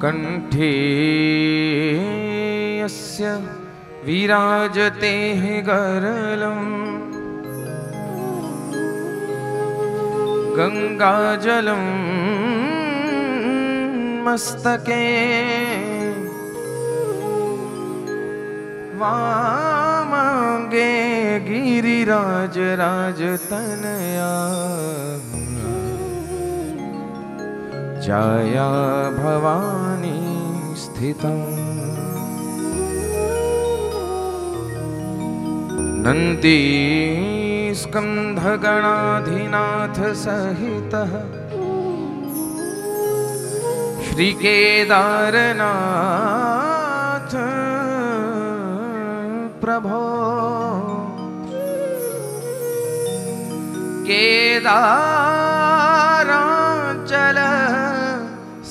कंठे यस्य विराजते गरलम् गंगाजलं मस्तके वामांगे गिरिराज राजतनया जाया भवानी स्थितं नंदी स्कंधगणाधिनाथ सहितः श्री केदारनाथ प्रभो केदारांचल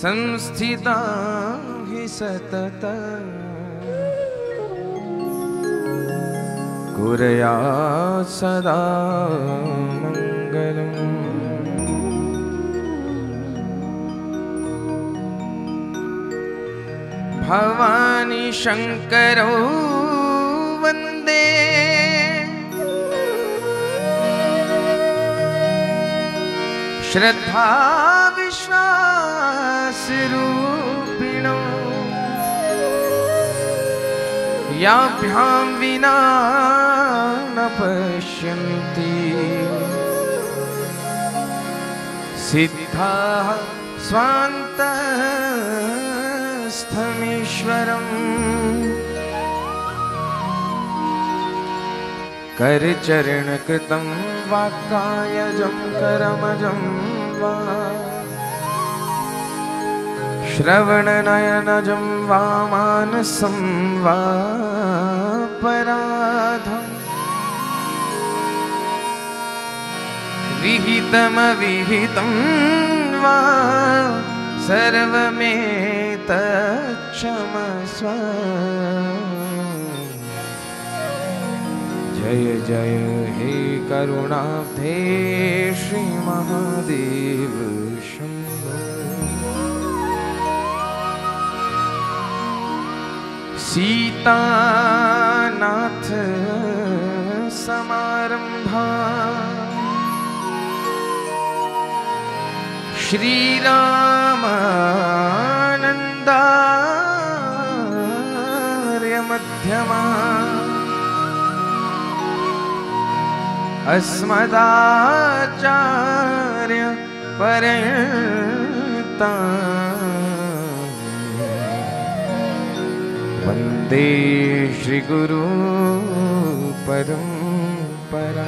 संस्थिता हि सतत कुरया सदा मंगलम्। भवानी शंकरो वंदे श्रद्धा विश्वास रूपिणो याभ्यां विना न पश्यन्ति सिद्धाः स्वान्तस्थमीश्वरम् करचरणकृतं वाक्कायजं करमजं वा श्रवणनयनजं वा मानसं वा पराधं विहितमविहितं वा सर्वमेतत्क्षमस्व। जय जय हे करुणाब्धे श्री महादेव शंभो। सीतानाथ समारंभा श्रीरामानन्दार्य मध्यमा अस्मदाचार्य पर्यन्ता वंदे श्री गुरु परंपरा।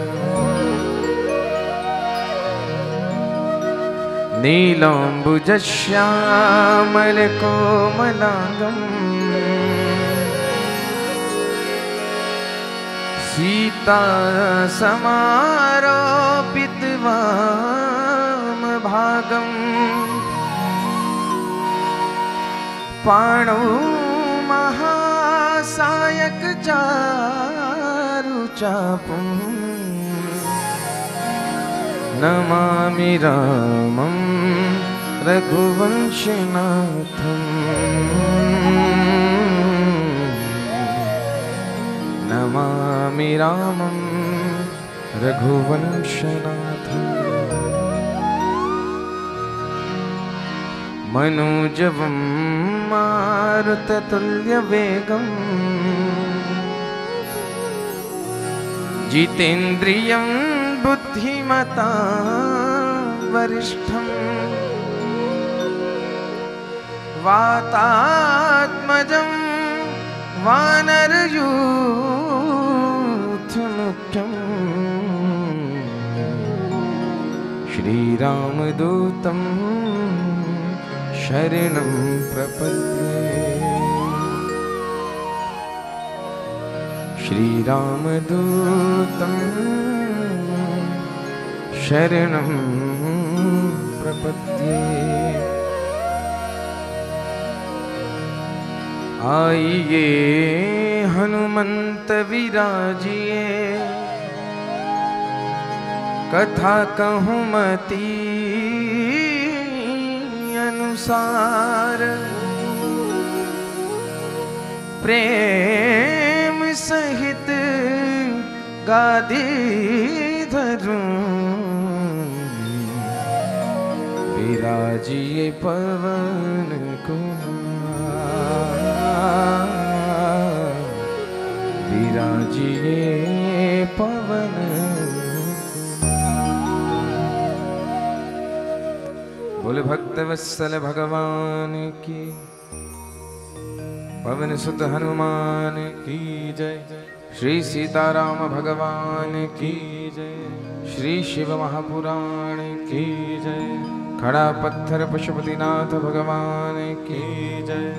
नीलाम्बुजश्यामलकोमलांगम् सीता समारोपितवामभागम् पाणौ महासायक चारुचापम् नमामि रामं रघुवंशनाथम् नमामि रामं रघुवंशनाथम्। मनोजवं मारुततुल्यवेगम् जितेन्द्रियं बुद्धिमता वरिष्ठम् वातात्मजं वानरयूथमुख्यम् श्रीरामदूतं शरणं प्रपद्ये। श्रीरामदूतं शरणं प्रपद्ये। आइए हनुमंत विराजिए कथा कहूँ मती अनुसार प्रेम सहित गादी धरूं, विराजिए पवन कुमार, विराजिए पवन। बोले भक्त वत्सल भगवान की, पवन सुत हनुमान की जय। श्री सीताराम भगवान की जय। श्री शिव महापुराण की जय। खड़ा पत्थर पशुपतिनाथ भगवान की जय।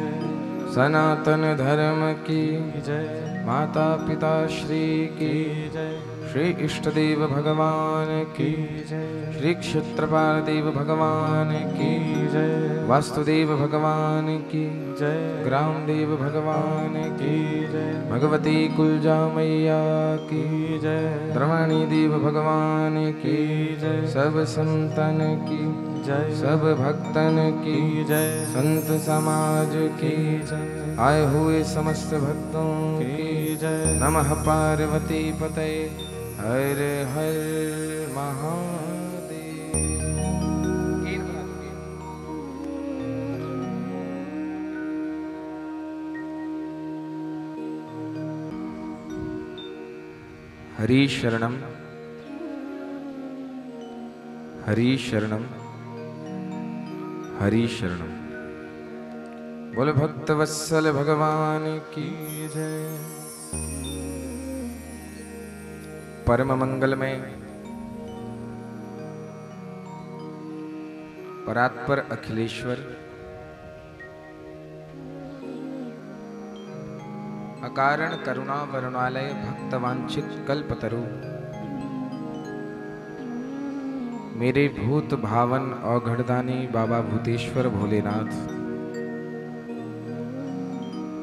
सनातन धर्म की जय। माता पिता श्री की जय। श्री इष्टदेव भगवान की जय। श्री क्षेत्रपाल देव भगवान की जय। वास्तुदेव भगवान की जय। ग्रामदेव भगवान की जय। भगवती कुलजा मैया की जय। द्रवाणी देव भगवान की जय। सब संतन की जय। सब भक्तन की जय। संत समाज की जय। आए हुए समस्त भक्तों की जय। नमः पार्वती पते हर हर महादेव। हरि शरणम हरि शरणम हरि शरणम। बोले भक्त वत्सल भगवान की जय। परम मंगलमय परात्पर अखिलेश्वर अकारण करुणा वरुणालय भक्तवांछित कल्पतरु मेरे भूत भावन औघड़दानी बाबा भूतेश्वर भोलेनाथ,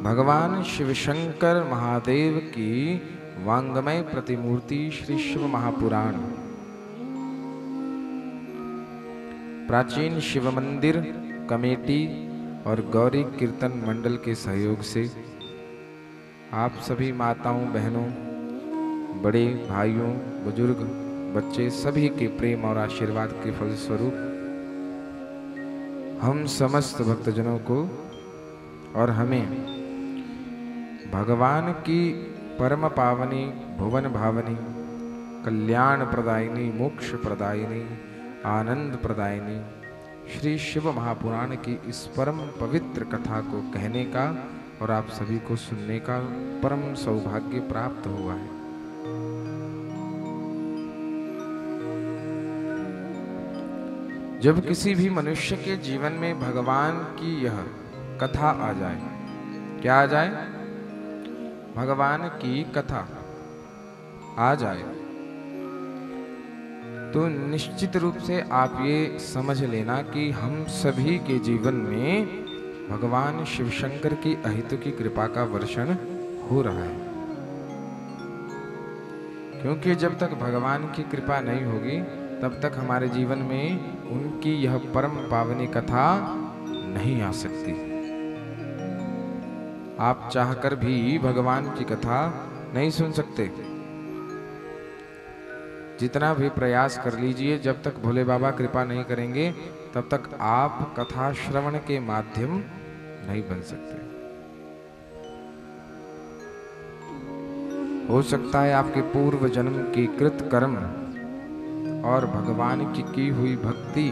भगवान शिव शंकर महादेव की वांगमय प्रतिमूर्ति श्री शिव महापुराण, प्राचीन शिव मंदिर कमेटी और गौरी कीर्तन मंडल के सहयोग से आप सभी माताओं बहनों बड़े भाइयों बुजुर्ग बच्चे सभी के प्रेम और आशीर्वाद के फलस्वरूप हम समस्त भक्तजनों को और हमें भगवान की परम पावनी भुवन भावनी कल्याण प्रदायिनी मोक्ष प्रदायिनी आनंद प्रदायिनी श्री शिव महापुराण की इस परम पवित्र कथा को कहने का और आप सभी को सुनने का परम सौभाग्य प्राप्त हुआ है। जब किसी भी मनुष्य के जीवन में भगवान की यह कथा आ जाए, क्या आ जाए? भगवान की कथा आ जाए तो निश्चित रूप से आप ये समझ लेना कि हम सभी के जीवन में भगवान शिव शंकर की अहितु की कृपा का वर्षण हो रहा है। क्योंकि जब तक भगवान की कृपा नहीं होगी तब तक हमारे जीवन में उनकी यह परम पावनी कथा नहीं आ सकती। आप चाहकर भी भगवान की कथा नहीं सुन सकते। जितना भी प्रयास कर लीजिए, जब तक भोले बाबा कृपा नहीं करेंगे तब तक आप कथा श्रवण के माध्यम नहीं बन सकते। हो सकता है आपके पूर्व जन्म की कृत कर्म और भगवान की हुई भक्ति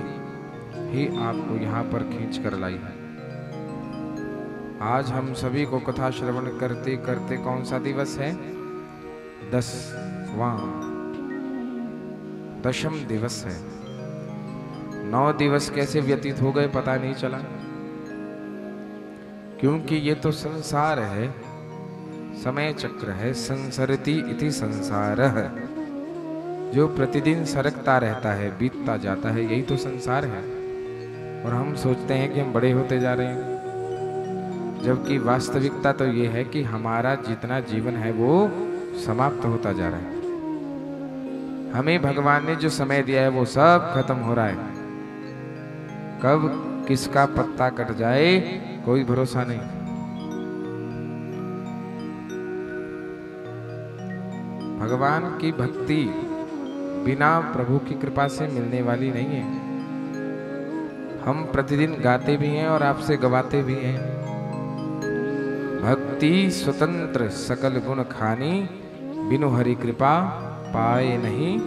ही आपको यहाँ पर खींच कर लाई है। आज हम सभी को कथा श्रवण करते करते कौन सा दिवस है? 10वां दिवस है। 9 दिवस कैसे व्यतीत हो गए पता नहीं चला, क्योंकि ये तो संसार है, समय चक्र है, संसरति इति संसारः, जो प्रतिदिन सरकता रहता है, बीतता जाता है, यही तो संसार है। और हम सोचते हैं कि हम बड़े होते जा रहे हैं, जबकि वास्तविकता तो ये है कि हमारा जितना जीवन है वो समाप्त होता जा रहा है। हमें भगवान ने जो समय दिया है वो सब खत्म हो रहा है। कब किसका पत्ता कट जाए कोई भरोसा नहीं। भगवान की भक्ति बिना प्रभु की कृपा से मिलने वाली नहीं है। हम प्रतिदिन गाते भी हैं और आपसे गवाते भी हैं, भक्ति स्वतंत्र सकल गुण खानी, बिनु हरि कृपा पाए नहीं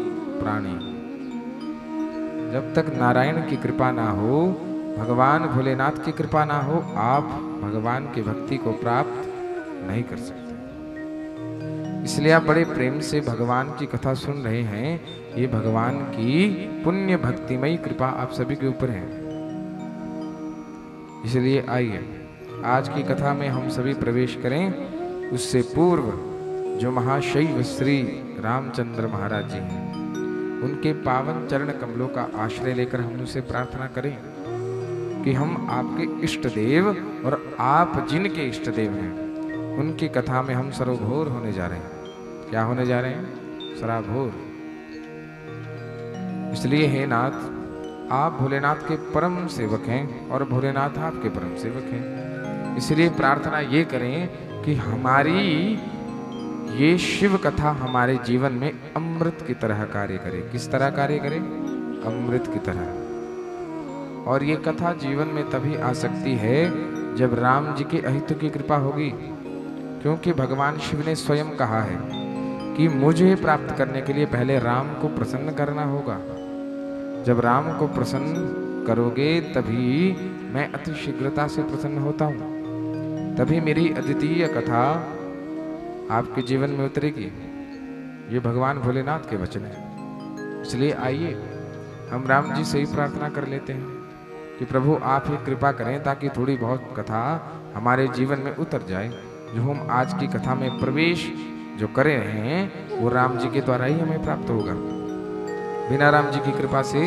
प्राणी। जब तक नारायण की कृपा ना हो, भगवान भोलेनाथ की कृपा ना हो, आप भगवान की भक्ति को प्राप्त नहीं कर सकते। इसलिए आप बड़े प्रेम से भगवान की कथा सुन रहे हैं। ये भगवान की पुण्य भक्तिमयी कृपा आप सभी के ऊपर है। इसलिए आइए आज की कथा में हम सभी प्रवेश करें। उससे पूर्व जो महाशैव श्री रामचंद्र महाराज जी हैं, उनके पावन चरण कमलों का आश्रय लेकर हम उनसे प्रार्थना करें कि हम आपके इष्ट देव और आप जिनके इष्ट देव हैं, उनकी कथा में हम सरोभोर होने जा रहे हैं। क्या होने जा रहे हैं? सराभोर। इसलिए हे नाथ, आप भोलेनाथ के परम सेवक हैं और भोलेनाथ आपके परम सेवक हैं। इसलिए प्रार्थना ये करें कि हमारी ये शिव कथा हमारे जीवन में अमृत की तरह कार्य करे। किस तरह कार्य करे? अमृत की तरह। और ये कथा जीवन में तभी आ सकती है जब राम जी के अहित की कृपा होगी, क्योंकि भगवान शिव ने स्वयं कहा है कि मुझे प्राप्त करने के लिए पहले राम को प्रसन्न करना होगा। जब राम को प्रसन्न करोगे तभी मैं अति शीघ्रता से प्रसन्न होता हूँ, तभी मेरी अद्वितीय कथा आपके जीवन में उतरेगी। ये भगवान भोलेनाथ के वचन है। इसलिए आइए हम राम जी से ही प्रार्थना कर लेते हैं कि प्रभु आप ही कृपा करें ताकि थोड़ी बहुत कथा हमारे जीवन में उतर जाए। जो हम आज की कथा में प्रवेश जो करे रहे हैं वो राम जी के द्वारा ही हमें प्राप्त होगा। बिना राम जी की कृपा से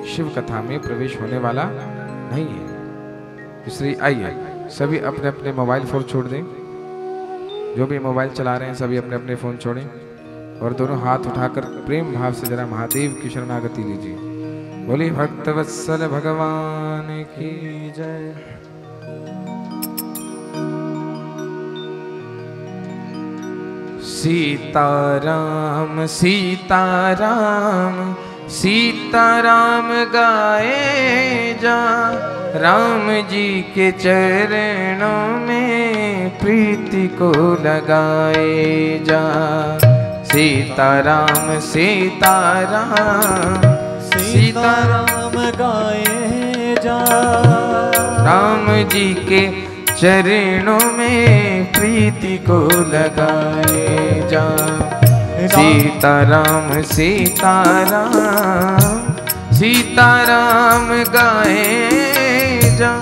शिव कथा में प्रवेश होने वाला नहीं है। इसलिए आइए सभी अपने अपने मोबाइल फोन छोड़ दें। जो भी मोबाइल चला रहे हैं सभी अपने अपने फोन छोड़ें और दोनों हाथ उठाकर प्रेम भाव से जरा महादेव की शरणागति लीजिए। बोलिए भक्तवत्सल भगवान की जय। सीताराम सीताराम सीताराम गाए जा, राम जी के चरणों में प्रीति को लगाए जा। सीताराम सीताराम सीताराम गाए जा, राम जी के चरणों में प्रीति को लगाए जा। सीताराम सीताराम सीताराम गाए जा,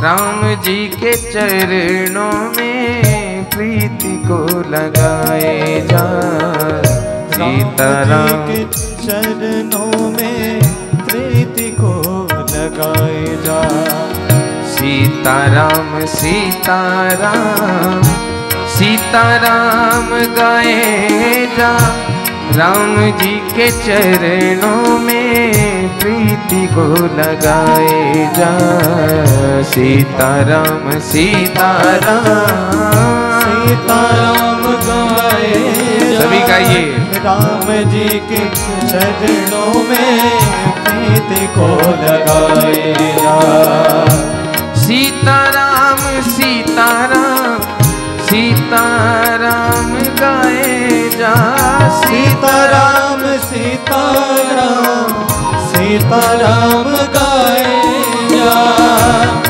राम जी के चरणों में प्रीति को लगाए जा। सीताराम के चरणों में प्रीति को लगाए जा। सीताराम सीताराम सीताराम गाए जा, राम जी के चरणों में प्रीति को लगाए जा। सीताराम सीताराम सीताराम गाए जा, सभी गाइए। राम जी के चरणों में प्रीति को लगाए जा। सीताराम सीताराम सीताराम गाए जा। सीताराम सीताराम सीताराम गाए जा।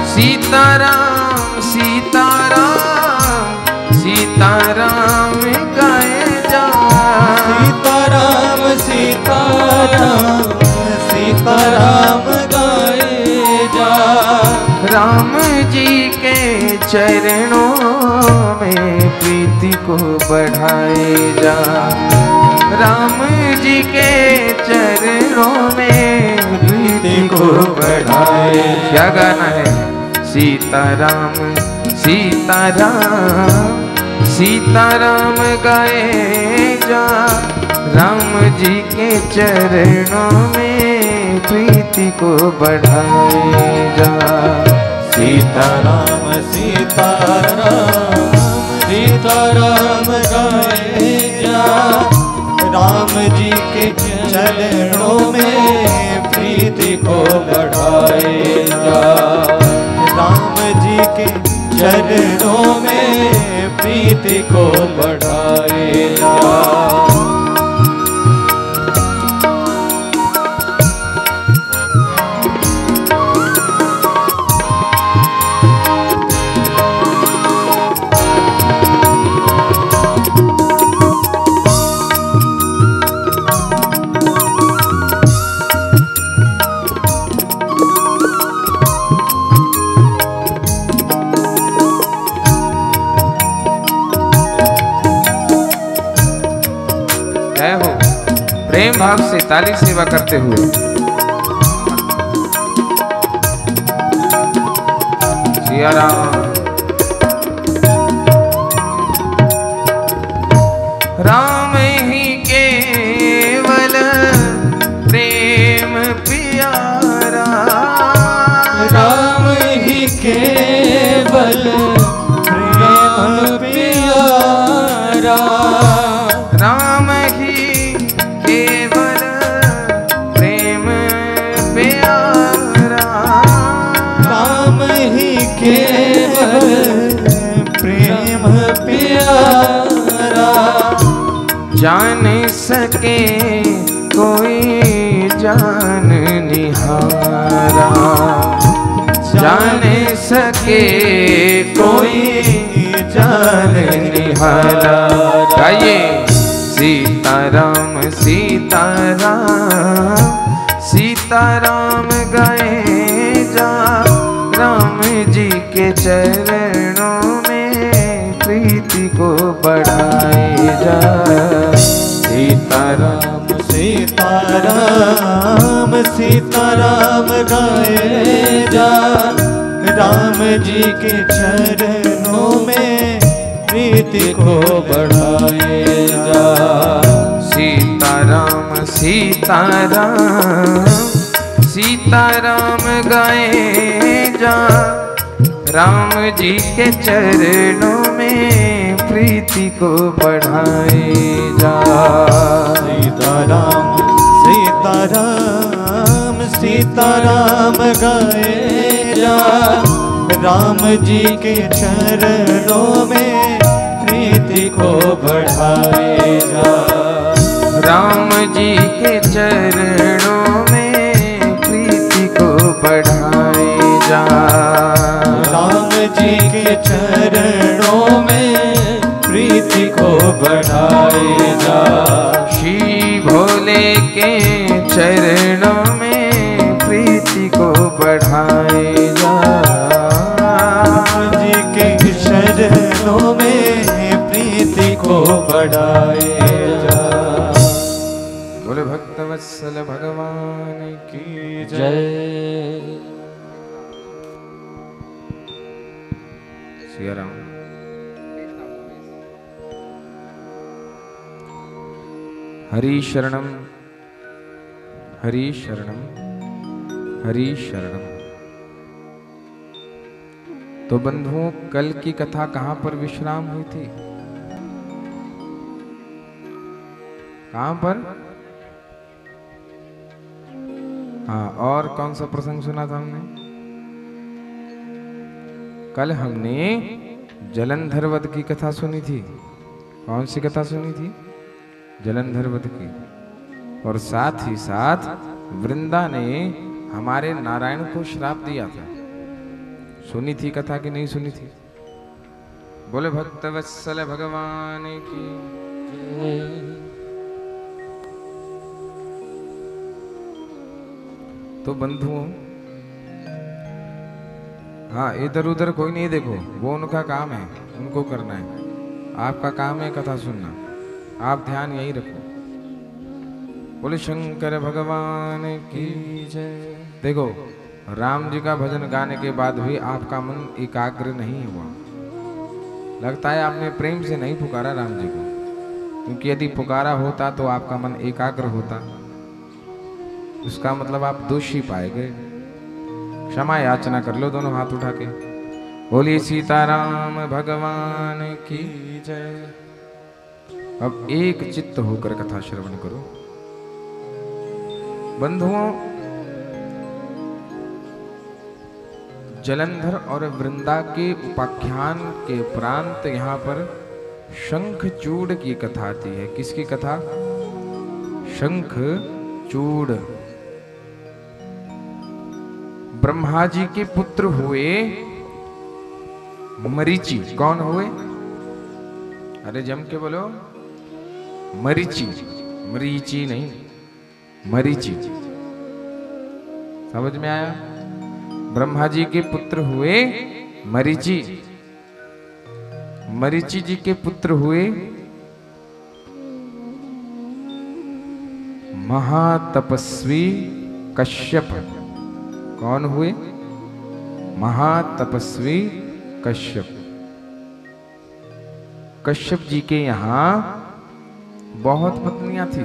सीताराम सीताराम सीताराम गाए जा। सीताराम सीताराम सीताराम गाए जा। राम जी के चरणों में प्रीति को बढ़ाए जा। राम जी के चरणों में प्रीति को बढ़ाए। क्या गाना है? सीताराम सीताराम सीताराम गाए जा, राम जी के चरणों में प्रीति को बढ़ाए जा। सीताराम सीताराम सीताराम गाए जा, जी के चरणों में प्रीति को बढ़ाए जा। राम जी के चरणों में प्रीति को बढ़ाए जा। प्रेम भाव से ताली सेवा करते हुए सिया राम। राम ही केवल प्रेम प्यारा, राम ही केवल प्रेम प्यारा, राम ही केवल प्रेम प्यारा, राम ही केवल प्रेम प्यारा। जान सके कोई जान निहारा, जान सके कोई जान निहारा। गाइए सीताराम सीताराम सीताराम गाए जा। राम जी के चरणों में प्रीति को बढ़ाए जा। सीताराम सीताराम सीताराम गाए जा। राम जी के चरणों में प्रीति को बढ़ाए जा। सीताराम सीताराम सीताराम गाए जा। राम जी के चरणों में प्रीति को बढ़ाए जा। सीताराम सीताराम सीताराम गाए जा। राम जी के चरणों में प्रीति को बढ़ाए जा। राम जी के चरणों में प्रीति को बढ़ाए जा। राम जी के चरणों में प्रीति को बढ़ाए जा। श्री भोले के चरणों में प्रीति को बढ़ाए जा। जी के चरणों में प्रीति को बढ़ाए जा। बोले भक्तवत्सल भगवान की जय। सिया राम। हरि शरणम हरि शरणम हरि शरणम। तो बंधुओं, कल की कथा कहां पर विश्राम हुई थी? कहां पर? हाँ, और कौन सा प्रसंग सुना था हमने? कल हमने जलंधर वध की कथा सुनी थी। कौन सी कथा सुनी थी? जलंधर वध की। और साथ ही साथ वृंदा ने हमारे नारायण को श्राप दिया था। सुनी थी कथा कि नहीं सुनी थी? बोले भक्तवत्सल भगवान की। तो बंधुओं, हाँ, इधर उधर कोई नहीं देखो, वो उनका काम है, उनको करना है। आपका काम है कथा सुनना। आप ध्यान यही रखो। बोले शंकर भगवान की जय। देखो, राम जी का भजन गाने के बाद भी आपका मन एकाग्र नहीं हुआ। लगता है आपने प्रेम से नहीं पुकारा राम जी को, क्योंकि यदि पुकारा होता तो आपका मन एकाग्र होता। उसका मतलब आप दोषी पाए गए। क्षमा याचना कर लो दोनों हाथ उठा के। बोलिए सीताराम भगवान की जय। अब एक चित्त होकर कथा श्रवण करो। बंधुओं, जलंधर और वृंदा के उपाख्यान के उपरांत यहाँ पर शंखचूड़ की कथा आती है। किसकी कथा? शंखचूड़। ब्रह्मा जी के पुत्र हुए मरीचि। कौन हुए? अरे जम के बोलो, मरीचि। मरीचि नहीं, मरीचि। समझ में आया? ब्रह्मा जी के पुत्र हुए मरीचि। मरीचि जी के पुत्र हुए महातपस्वी कश्यप। कौन हुए? महातपस्वी कश्यप। कश्यप जी के यहां बहुत पत्नियां थी।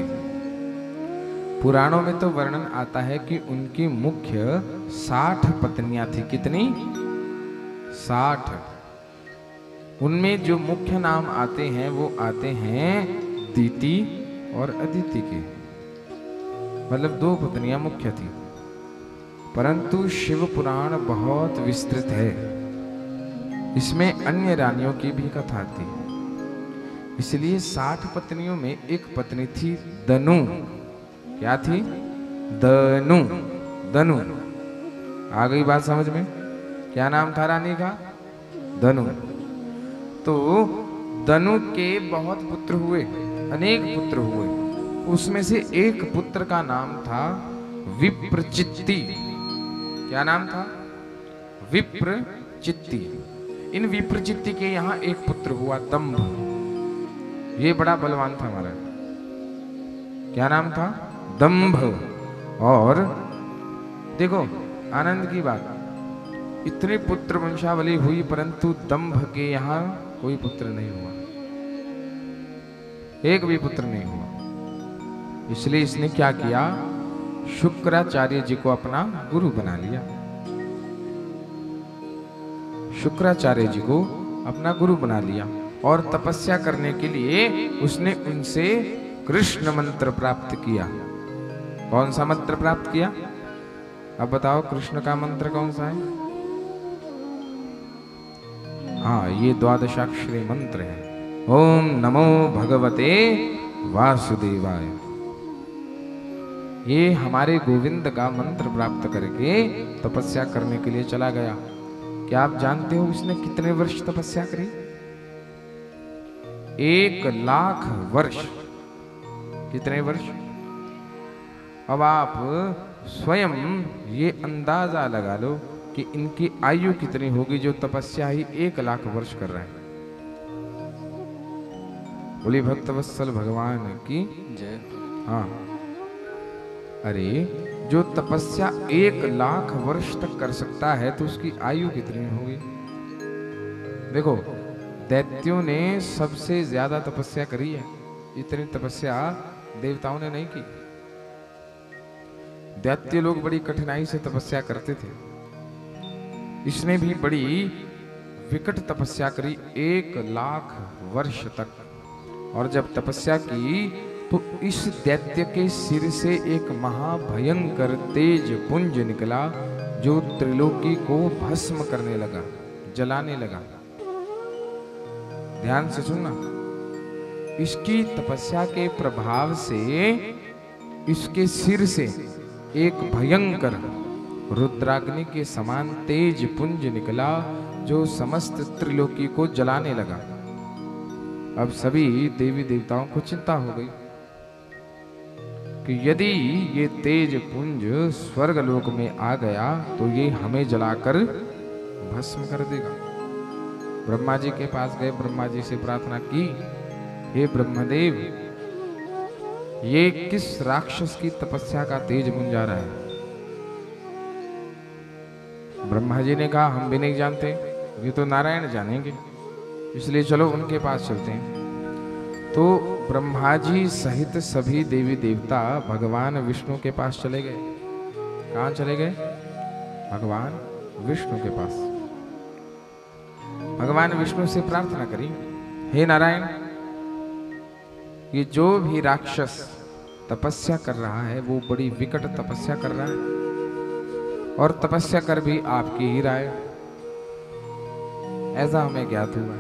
पुराणों में तो वर्णन आता है कि उनकी मुख्य 60 पत्नियां थी। कितनी? 60। उनमें जो मुख्य नाम आते हैं वो आते हैं दीति और अदिति के। मतलब 2 पत्नियां मुख्य थी। परंतु शिव पुराण बहुत विस्तृत है, इसमें अन्य रानियों की भी कथा आती है। इसलिए 60 पत्नियों में एक पत्नी थी दनु। क्या थी? दनु। दनु। आ गई बात समझ में? क्या नाम था रानी का? दनु। तो दनु के बहुत पुत्र हुए, अनेक पुत्र हुए। उसमें से एक पुत्र का नाम था विप्रचित्ति। क्या नाम था? विप्रचित्ति। इन विप्रचित्ति के यहाँ एक पुत्र हुआ दंभ। ये बड़ा बलवान था हमारा। क्या नाम था? दंभ। और देखो आनंद की बात, इतने पुत्र वंशावली हुई परंतु दंभ के यहाँ कोई पुत्र नहीं हुआ, एक भी पुत्र नहीं हुआ। इसलिए इसने क्या किया? शुक्राचार्य जी को अपना गुरु बना लिया। शुक्राचार्य जी को अपना गुरु बना लिया और तपस्या करने के लिए उसने उनसे कृष्ण मंत्र प्राप्त किया। कौन सा मंत्र प्राप्त किया? अब बताओ, कृष्ण का मंत्र कौन सा है? हाँ, ये 12 मंत्र है। ओम नमो भगवते वासुदेवाय। ये हमारे गोविंद का मंत्र प्राप्त करके तपस्या करने के लिए चला गया। क्या आप जानते हो इसने कितने वर्ष तपस्या करी? 1,00,000 वर्ष। कितने वर्ष? अब आप स्वयं ये अंदाजा लगा लो कि इनकी आयु कितनी होगी जो तपस्या ही 1,00,000 वर्ष कर रहे हैं। बोली भक्तवत्सल भगवान की जय। हाँ, अरे जो तपस्या 1,00,000 वर्ष तक कर सकता है तो उसकी आयु कितनी होगी? देखो, दैत्यों ने सबसे ज्यादा तपस्या करी है। इतनी तपस्या देवताओं ने नहीं की। दैत्य लोग बड़ी कठिनाई से तपस्या करते थे। इसने भी बड़ी विकट तपस्या करी 1,00,000 वर्ष तक। और जब तपस्या की तो इस दैत्य के सिर से एक महाभयंकर तेज पुंज निकला जो त्रिलोकी को भस्म करने लगा, जलाने लगा। ध्यान से सुनना, इसकी तपस्या के प्रभाव से इसके सिर से एक भयंकर रुद्राग्नि के समान तेज पुंज निकला जो समस्त त्रिलोकी को जलाने लगा। अब सभी देवी देवताओं को चिंता हो गई कि यदि ये तेज पुंज स्वर्गलोक में आ गया तो ये हमें जलाकर भस्म कर देगा। ब्रह्मा जी के पास गए, ब्रह्मा जी से प्रार्थना की, हे ब्रह्मदेव, ये किस राक्षस की तपस्या का तेज पुंज आ रहा है? ब्रह्मा जी ने कहा, हम भी नहीं जानते, ये तो नारायण जानेंगे, इसलिए चलो उनके पास चलते हैं। तो ब्रह्मा जी सहित सभी देवी देवता भगवान विष्णु के पास चले गए। कहाँ चले गए? भगवान विष्णु के पास। भगवान विष्णु से प्रार्थना करी, हे नारायण, ये जो भी राक्षस तपस्या कर रहा है वो बड़ी विकट तपस्या कर रहा है और तपस्या कर भी आपकी ही राय, ऐसा हमें ज्ञात हुआ।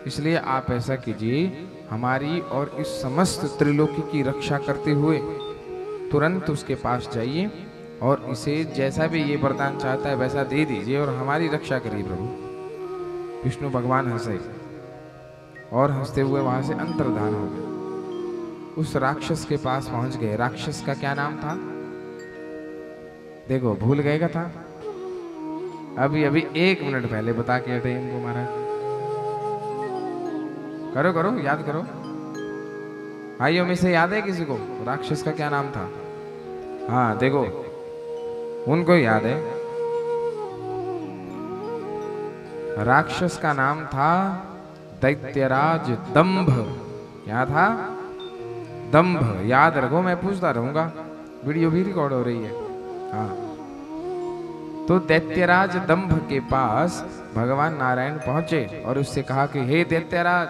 इसलिए आप ऐसा कीजिए, हमारी और इस समस्त त्रिलोकी की रक्षा करते हुए तुरंत उसके पास जाइए और इसे जैसा भी ये वरदान चाहता है वैसा दे दीजिए और हमारी रक्षा करिए प्रभु। विष्णु भगवान हंसे और हंसते हुए वहां से अंतर्धान हो गए। उस राक्षस के पास पहुंच गए। राक्षस का क्या नाम था? देखो भूल गए का था, अभी अभी 1 मिनट पहले बता के हटे इनको महाराज। करो करो, याद करो। भाइयों में से याद है किसी को राक्षस का क्या नाम था? हाँ देखो, उनको याद है। राक्षस का नाम था दैत्यराज दंभ। क्या था? दंभ। याद रखो, मैं पूछता रहूंगा, वीडियो भी रिकॉर्ड हो रही है। हाँ, तो दैत्यराज दंभ के पास भगवान नारायण पहुंचे और उससे कहा कि हे दैत्यराज,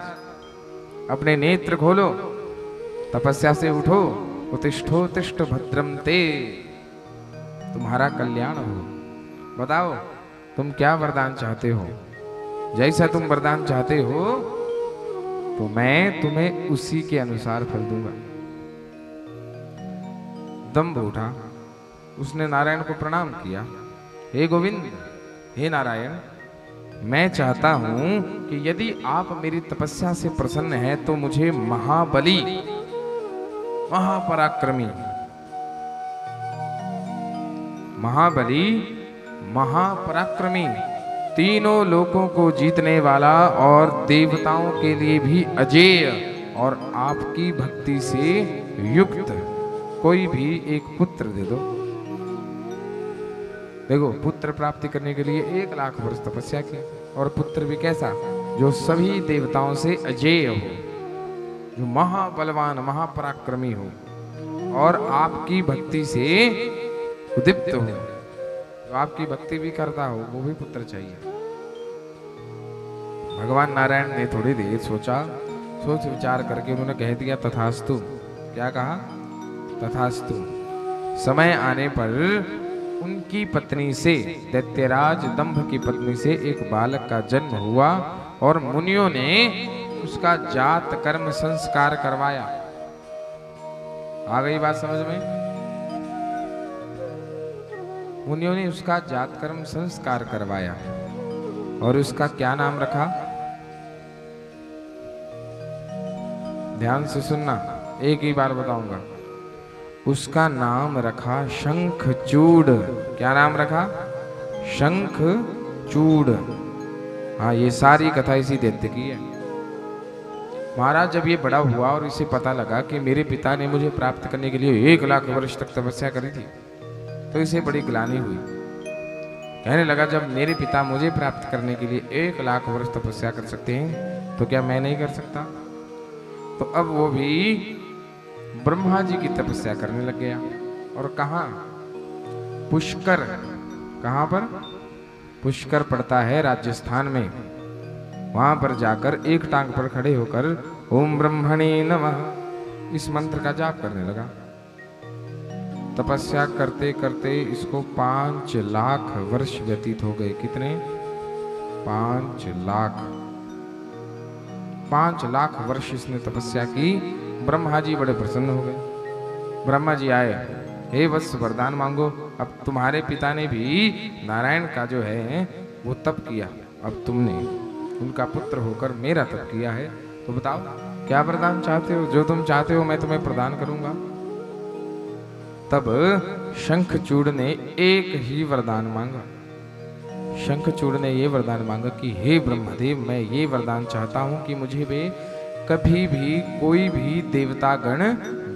अपने नेत्र खोलो, तपस्या से उठो, उत्तिष्ठो तिष्ठ भद्रम ते, तुम्हारा कल्याण हो। बताओ तुम क्या वरदान चाहते हो? जैसा तुम वरदान चाहते हो तो मैं तुम्हें उसी के अनुसार फल दूंगा। दंभ उठा, उसने नारायण को प्रणाम किया। हे गोविंद, हे नारायण, मैं चाहता हूं कि यदि आप मेरी तपस्या से प्रसन्न हैं तो मुझे महाबली, महापराक्रमी, महाबली, महापराक्रमी, तीनों लोकों को जीतने वाला और देवताओं के लिए भी अजेय और आपकी भक्ति से युक्त कोई भी एक पुत्र दे दो। देखो, पुत्र प्राप्ति करने के लिए 1 लाख वर्ष तपस्या की, और पुत्र भी कैसा? जो सभी देवताओं से अजेय हो, जो महाबलवान, महापराक्रमी हो और आपकी भक्ति से उद्दीप्त हो, जो आपकी भक्ति भी करता हो, वो भी पुत्र चाहिए। भगवान नारायण ने थोड़ी देर सोचा, सोच विचार करके उन्होंने कह दिया तथास्तु। क्या कहा? तथास्तु। समय आने पर उनकी पत्नी से, दैत्यराज दंभ की पत्नी से एक बालक का जन्म हुआ और मुनियों ने उसका जात कर्म संस्कार करवाया। आ गई बात समझ में? मुनियों ने उसका जात कर्म संस्कार करवाया और उसका क्या नाम रखा? ध्यान से सुनना, एक ही बार बताऊंगा। उसका नाम रखा शंखचूड़। क्या नाम रखा? शंखचूड़। हाँ, ये सारी कथा इसी दैत्य की है। महाराज जब ये बड़ा हुआ और इसे पता लगा कि मेरे पिता ने मुझे प्राप्त करने के लिए 1 लाख वर्ष तक तपस्या करी थी, तो इसे बड़ी ग्लानि हुई। कहने लगा, जब मेरे पिता मुझे प्राप्त करने के लिए 1 लाख वर्ष तपस्या कर सकते हैं तो क्या मैं नहीं कर सकता? तो अब वो भी ब्रह्मा जी की तपस्या करने लग गया। और कहाँ? पुष्कर। कहाँ पर? पुष्कर पड़ता है राजस्थान में। वहां पर जाकर एक टांग पर खड़े होकर ओम ब्रह्मणे नमः इस मंत्र का जाप करने लगा। तपस्या करते करते इसको 5 लाख वर्ष व्यतीत हो गए। कितने? 5 लाख। 5 लाख वर्ष इसने तपस्या की। ब्रह्मा जी बड़े प्रसन्न हो गए। ब्रह्मा जी आए, हे वत्स वरदान मांगो। अब तुम्हारे पिता ने भी नारायण का जो है वो तप किया, अब तुमने उनका पुत्र होकर मेरा तप किया है, तो बताओ क्या वरदान चाहते हो? जो तुम चाहते हो मैं तुम्हें प्रदान करूंगा। तब शंखचूड़ ने एक ही वरदान मांगा। शंखचूड़ ने ये वरदान मांगा कि हे ब्रह्मदेव, मैं ये वरदान चाहता हूं कि मुझे वे कभी भी कोई भी देवतागण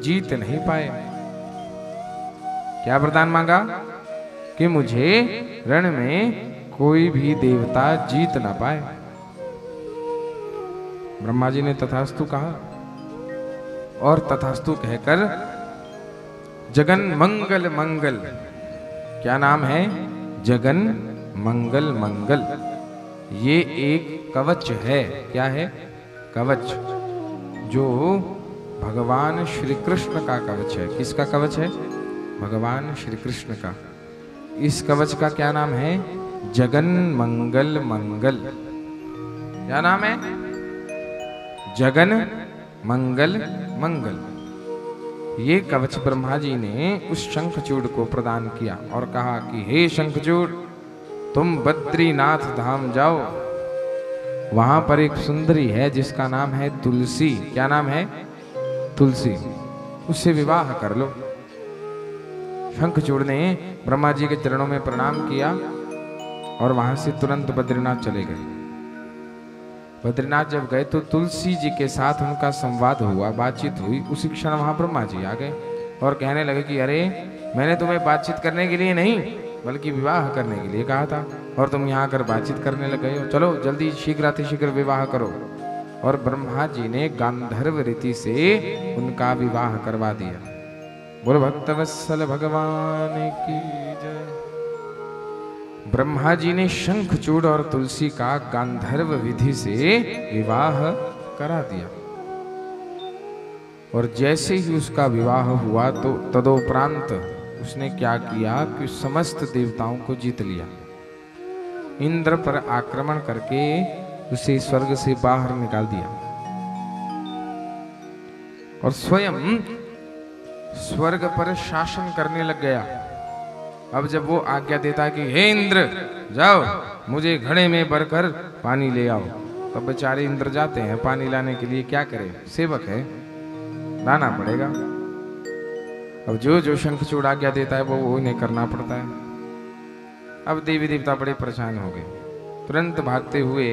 जीत नहीं पाए। क्या वरदान मांगा? कि मुझे रण में कोई भी देवता जीत ना पाए। ब्रह्मा जी ने तथास्तु कहा और तथास्तु कहकर जगन मंगल मंगल, क्या नाम है? जगन मंगल मंगल, ये एक कवच है। क्या है? कवच, जो भगवान श्री कृष्ण का कवच है। किसका कवच है? भगवान श्री कृष्ण का। इस कवच का क्या नाम है? जगन मंगल मंगल। क्या नाम है? जगन मंगल मंगल। ये कवच ब्रह्मा जी ने उस शंखचूड़ को प्रदान किया और कहा कि हे शंखचूड़, तुम बद्रीनाथ धाम जाओ, वहां पर एक सुंदरी है जिसका नाम है तुलसी। क्या नाम है? तुलसी। उससे विवाह कर लो। शंखचूड़ ने ब्रह्मा जी के चरणों में प्रणाम किया और वहां से तुरंत बद्रीनाथ चले गए। बद्रीनाथ जब गए तो तुलसी जी के साथ उनका संवाद हुआ, बातचीत हुई। उसी क्षण वहां ब्रह्मा जी आ गए और कहने लगे कि अरे, मैंने तुम्हें बातचीत करने के लिए नहीं बल्कि विवाह करने के लिए कहा था और तुम यहाँ आकर बातचीत करने लग गए हो। चलो जल्दी शीघ्र विवाह करो। और ब्रह्मा जी ने गांधर्व रीति से उनका विवाह करवा दिया। बोलो भक्तवत्सल भगवान की जय। ब्रह्मा जी ने शंखचूड़ और तुलसी का गांधर्व विधि से विवाह करा दिया। और जैसे ही उसका विवाह हुआ तो तदोपरांत उसने क्या किया कि समस्त देवताओं को जीत लिया। इंद्र पर आक्रमण करके उसे स्वर्ग से बाहर निकाल दिया और स्वयं स्वर्ग पर शासन करने लग गया। अब जब वो आज्ञा देता कि हे इंद्र, जाओ मुझे घड़े में भरकर पानी ले आओ, तब बेचारे इंद्र जाते हैं पानी लाने के लिए। क्या करें, सेवक है, लाना पड़ेगा। अब जो शंखचूड़ आज्ञा देता है वो उन्हें करना पड़ता है। अब देवी देवता बड़े परेशान हो गए, तुरंत भागते हुए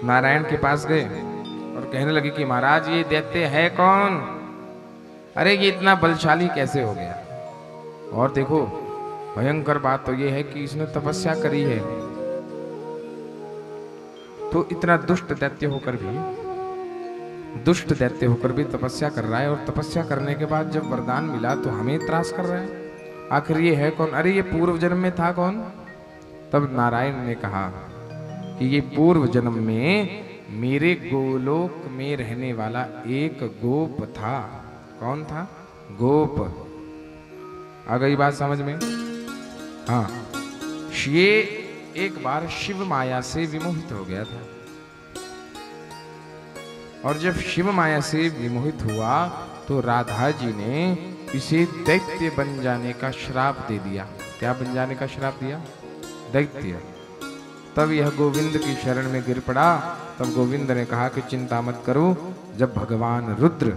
नारायण के पास गए और कहने लगे कि महाराज, ये दैत्य है कौन? अरे ये इतना बलशाली कैसे हो गया? और देखो, भयंकर बात तो ये है कि इसने तपस्या करी है। तो इतना दुष्ट दैत्य होकर भी तपस्या कर रहा है, और तपस्या करने के बाद जब वरदान मिला तो हमें त्रास कर रहा है। आखिर ये है कौन? अरे ये पूर्व जन्म में था कौन? तब नारायण ने कहा कि ये पूर्व जन्म में मेरे गोलोक में रहने वाला एक गोप था। कौन था? गोप। आ गई बात समझ में? हाँ, ये एक बार शिव माया से विमोहित हो गया था, और जब शिव माया से विमोहित हुआ तो राधा जी ने इसे दैत्य बन जाने का श्राप दे दिया। क्या बन जाने का श्राप दिया? दैत्य। तब यह गोविंद की शरण में गिर पड़ा। तब गोविंद ने कहा कि चिंता मत करो, जब भगवान रुद्र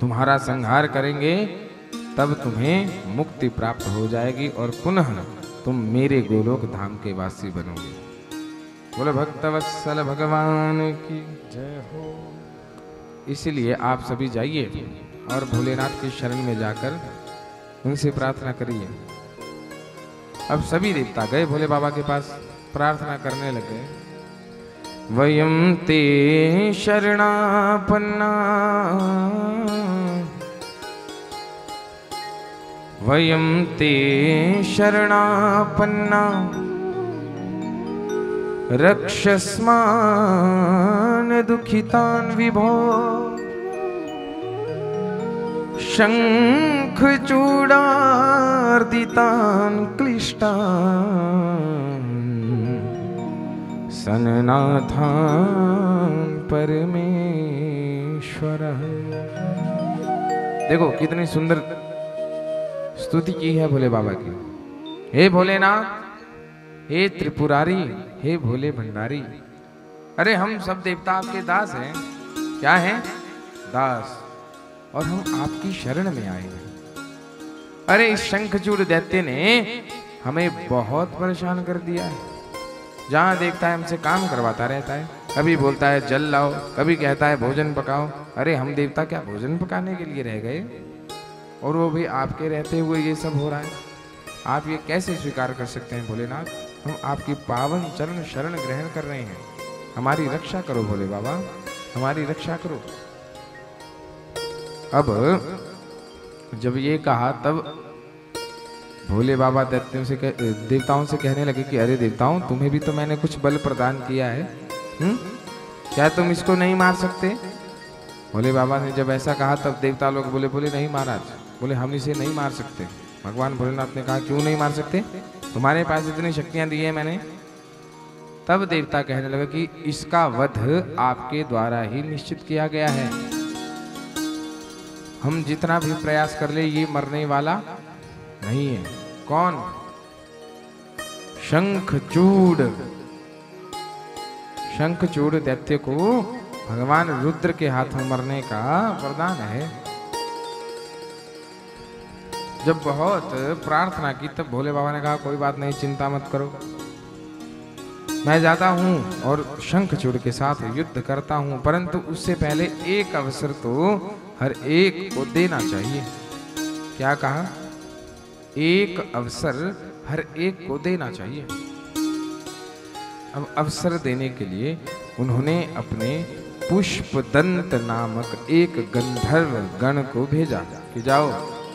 तुम्हारा संहार करेंगे तब तुम्हें मुक्ति प्राप्त हो जाएगी और पुनः तुम मेरे गोलोक धाम के वासी बनोगे। बोले भक्तवत्सल भगवान की जय हो। इसलिए आप सभी जाइए और भोलेनाथ की शरण में जाकर उनसे प्रार्थना करिए। अब सभी देवता गए भोले बाबा के पास, प्रार्थना करने लगे। वयम ते शरणापन्ना, वयम ते शरणापन्ना, रक्षस्मान् दुखितान् विभो। शंखचूडार्दितान् क्लिष्टान् सननाथान् परमेश्वरः। देखो कितनी सुंदर स्तुति की है भोले बाबा की। हे भोलेनाथ, हे त्रिपुरारी, हे भोले भंडारी। अरे हम सब देवता आपके दास हैं। क्या हैं? दास। और हम आपकी शरण में आए हैं। अरे इस शंखचूड़ दैत्य ने हमें बहुत परेशान कर दिया है। जहां देखता है हमसे काम करवाता रहता है। कभी बोलता है जल लाओ, कभी कहता है भोजन पकाओ। अरे हम देवता क्या भोजन पकाने के लिए रह गए? और वो भी आपके रहते हुए ये सब हो रहा है। आप ये कैसे स्वीकार कर सकते हैं भोलेनाथ? हम आपकी पावन चरण शरण ग्रहण कर रहे हैं। हमारी रक्षा करो भोले बाबा, हमारी रक्षा करो। अब जब ये कहा तब भोले बाबा देवताओं से कहने लगे कि अरे देवताओं, तुम्हें भी तो मैंने कुछ बल प्रदान किया है। क्या तुम इसको नहीं मार सकते? भोले बाबा ने जब ऐसा कहा तब देवता लोग बोले बोले नहीं महाराज, बोले हम इसे नहीं मार सकते। भगवान भोलेनाथ ने कहा क्यों नहीं मार सकते, तुम्हारे पास इतनी शक्तियां दी है मैंने। तब देवता कहने लगे कि इसका वध आपके द्वारा ही निश्चित किया गया है, हम जितना भी प्रयास कर ले ये मरने वाला नहीं है। कौन? शंखचूड़। शंखचूड़ दैत्य को भगवान रुद्र के हाथ में मरने का वरदान है। जब बहुत प्रार्थना की तब भोले बाबा ने कहा कोई बात नहीं, चिंता मत करो, मैं जाता हूं और शंखचूड़ के साथ युद्ध करता हूं, परंतु उससे पहले एक अवसर तो हर एक को देना चाहिए। क्या कहा? एक अवसर हर एक को देना चाहिए। अब अवसर देने के लिए उन्होंने अपने पुष्पदंत नामक एक गंधर्व गण को भेजा कि जाओ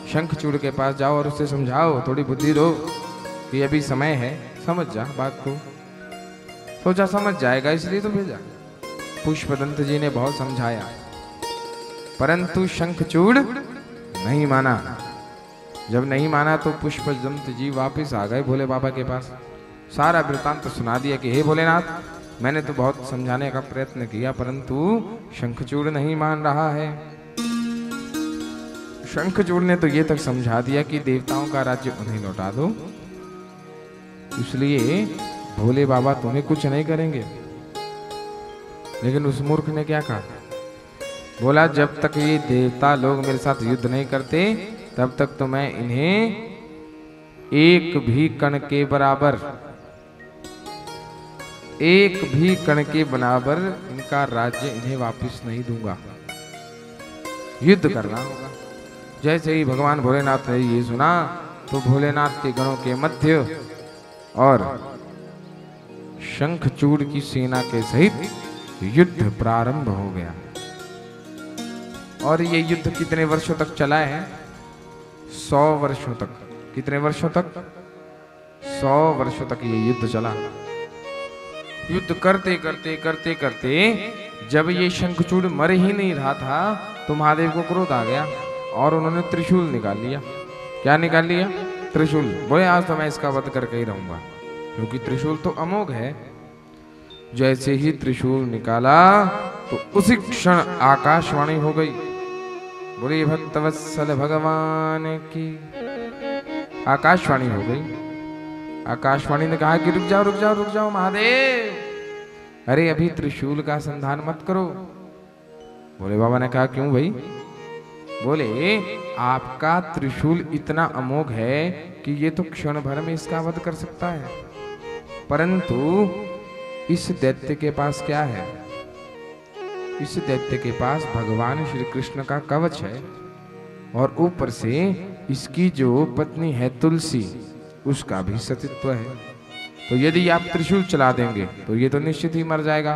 शंखचूड़ के पास जाओ और उससे समझाओ, थोड़ी बुद्धि दो कि अभी समय है, समझ जा बात को। सोचा समझ जाएगा इसलिए तो भेजा। पुष्पदंत जी ने बहुत समझाया, परंतु शंखचूड़ नहीं माना। जब नहीं माना तो पुष्पदंत जी वापस आ गए भोले बाबा के पास। सारा वृत्तांत सुना दिया कि हे भोलेनाथ, मैंने तो बहुत समझाने का प्रयत्न किया परंतु शंखचूड़ नहीं मान रहा है। शंखचूड़ ने तो ये तक समझा दिया कि देवताओं का राज्य उन्हें लौटा दो, इसलिए भोले बाबा तुम्हें कुछ नहीं करेंगे। लेकिन उस मूर्ख ने क्या कहा? बोला जब तक ये देवता लोग मेरे साथ युद्ध नहीं करते तब तक तो मैं इन्हें एक भी कण के बराबर इनका राज्य इन्हें वापस नहीं दूंगा, युद्ध करना होगा। जैसे ही भगवान भोलेनाथ ने ये सुना तो भोलेनाथ के गणों के मध्य और शंखचूड़ की सेना के सहित युद्ध प्रारंभ हो गया। और ये युद्ध कितने वर्षों तक चला है? 100 वर्षों तक। कितने वर्षों तक? 100 वर्षों तक ये युद्ध चला। युद्ध करते करते करते करते जब ये शंखचूड़ मर ही नहीं रहा था तो महादेव को क्रोध आ गया और उन्होंने त्रिशूल निकाल लिया। क्या निकाल लिया? त्रिशूल। बोले आज तो मैं इसका वध करके ही रहूंगा, क्योंकि त्रिशूल तो अमोघ है। जैसे ही त्रिशूल निकाला तो उसी क्षण आकाशवाणी हो गई। बोले भक्तवत्सल भगवान की आकाशवाणी हो गई। आकाशवाणी ने कहा कि रुक जाओ रुक जाओ रुक जाओ महादेव, अरे अभी त्रिशूल का संधान मत करो। भोले बाबा ने कहा क्यों भाई? बोले आपका त्रिशूल इतना अमोघ है कि ये तो क्षण भर में इसका वध कर सकता है, परंतु इस दैत्य के पास क्या है? इस दैत्य के पास भगवान श्री कृष्ण का कवच है और ऊपर से इसकी जो पत्नी है तुलसी, उसका भी सतीत्व है। तो यदि आप त्रिशूल चला देंगे तो ये तो निश्चित ही मर जाएगा,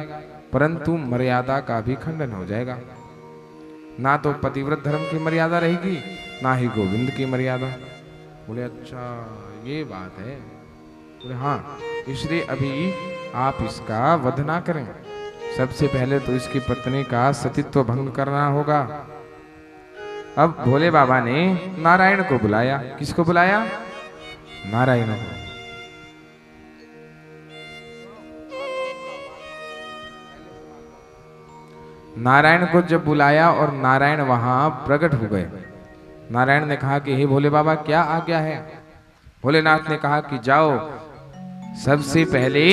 परंतु मर्यादा का भी खंडन हो जाएगा। ना तो पतिव्रत धर्म की मर्यादा रहेगी, ना ही गोविंद की मर्यादा। बोले अच्छा ये बात है। बोले हाँ, इसलिए अभी आप इसका वध ना करें, सबसे पहले तो इसकी पत्नी का सतीत्व भंग करना होगा। अब भोले बाबा ने नारायण को बुलाया। किसको बुलाया? नारायण को। नारायण को जब बुलाया और नारायण वहां प्रकट हो गए। नारायण ने कहा कि हे भोले बाबा क्या आज्ञा है? भोलेनाथ ने कहा कि जाओ, सबसे पहले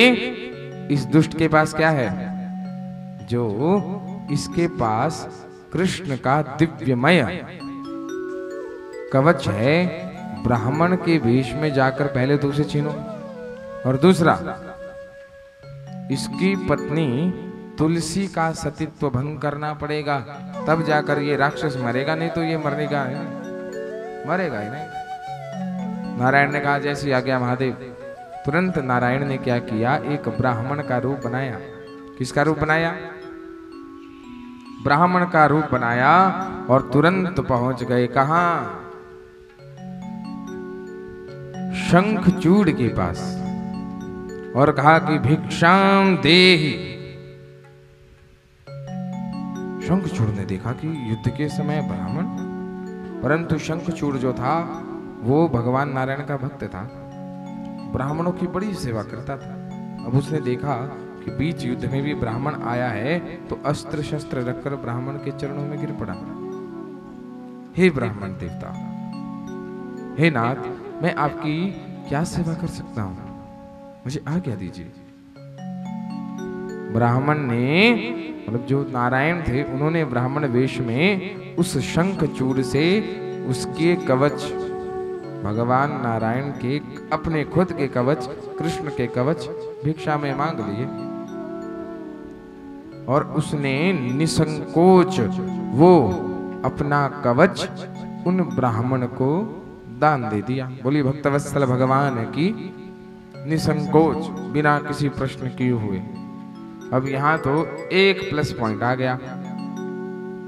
इस दुष्ट के पास क्या है? जो इसके पास कृष्ण का दिव्यमय कवच है, ब्राह्मण के वेश में जाकर पहले तो उसे छीनो। और दूसरा, इसकी पत्नी तुलसी का सतीत्व भंग करना पड़ेगा, तब जाकर ये राक्षस मरेगा, नहीं तो ये मरेगा ही नहीं। नारायण ने कहा जैसी आज्ञा महादेव। तुरंत नारायण ने क्या किया? एक ब्राह्मण का रूप बनाया। किसका रूप बनाया? ब्राह्मण का रूप बनाया और तुरंत पहुंच गए कहां? शंखचूड़ के पास और कहा कि भिक्षाम देहि। शंखचूड़ ने देखा कि युद्ध के समय ब्राह्मण, परंतु शंखचूड़ जो था वो भगवान नारायण का भक्त था, ब्राह्मणों की बड़ी सेवा करता था। अब उसने देखा कि बीच युद्ध में भी ब्राह्मण आया है, तो अस्त्र शस्त्र रखकर ब्राह्मण के चरणों में गिर पड़ा। हे ब्राह्मण देवता, हे नाथ, मैं आपकी क्या सेवा कर सकता हूं, मुझे आज्ञा दीजिए। ब्राह्मण ने, मतलब जो नारायण थे, उन्होंने ब्राह्मण वेश में उस शंखचूड़ से उसके कवच, भगवान नारायण के अपने खुद के कवच, कृष्ण के कवच भिक्षा में मांग लिए, और उसने निसंकोच वो अपना कवच उन ब्राह्मण को दान दे दिया। बोली भक्तवत्सल भगवान की निसंकोच, बिना किसी प्रश्न किए हुए। अब यहां तो एक प्लस पॉइंट आ गया।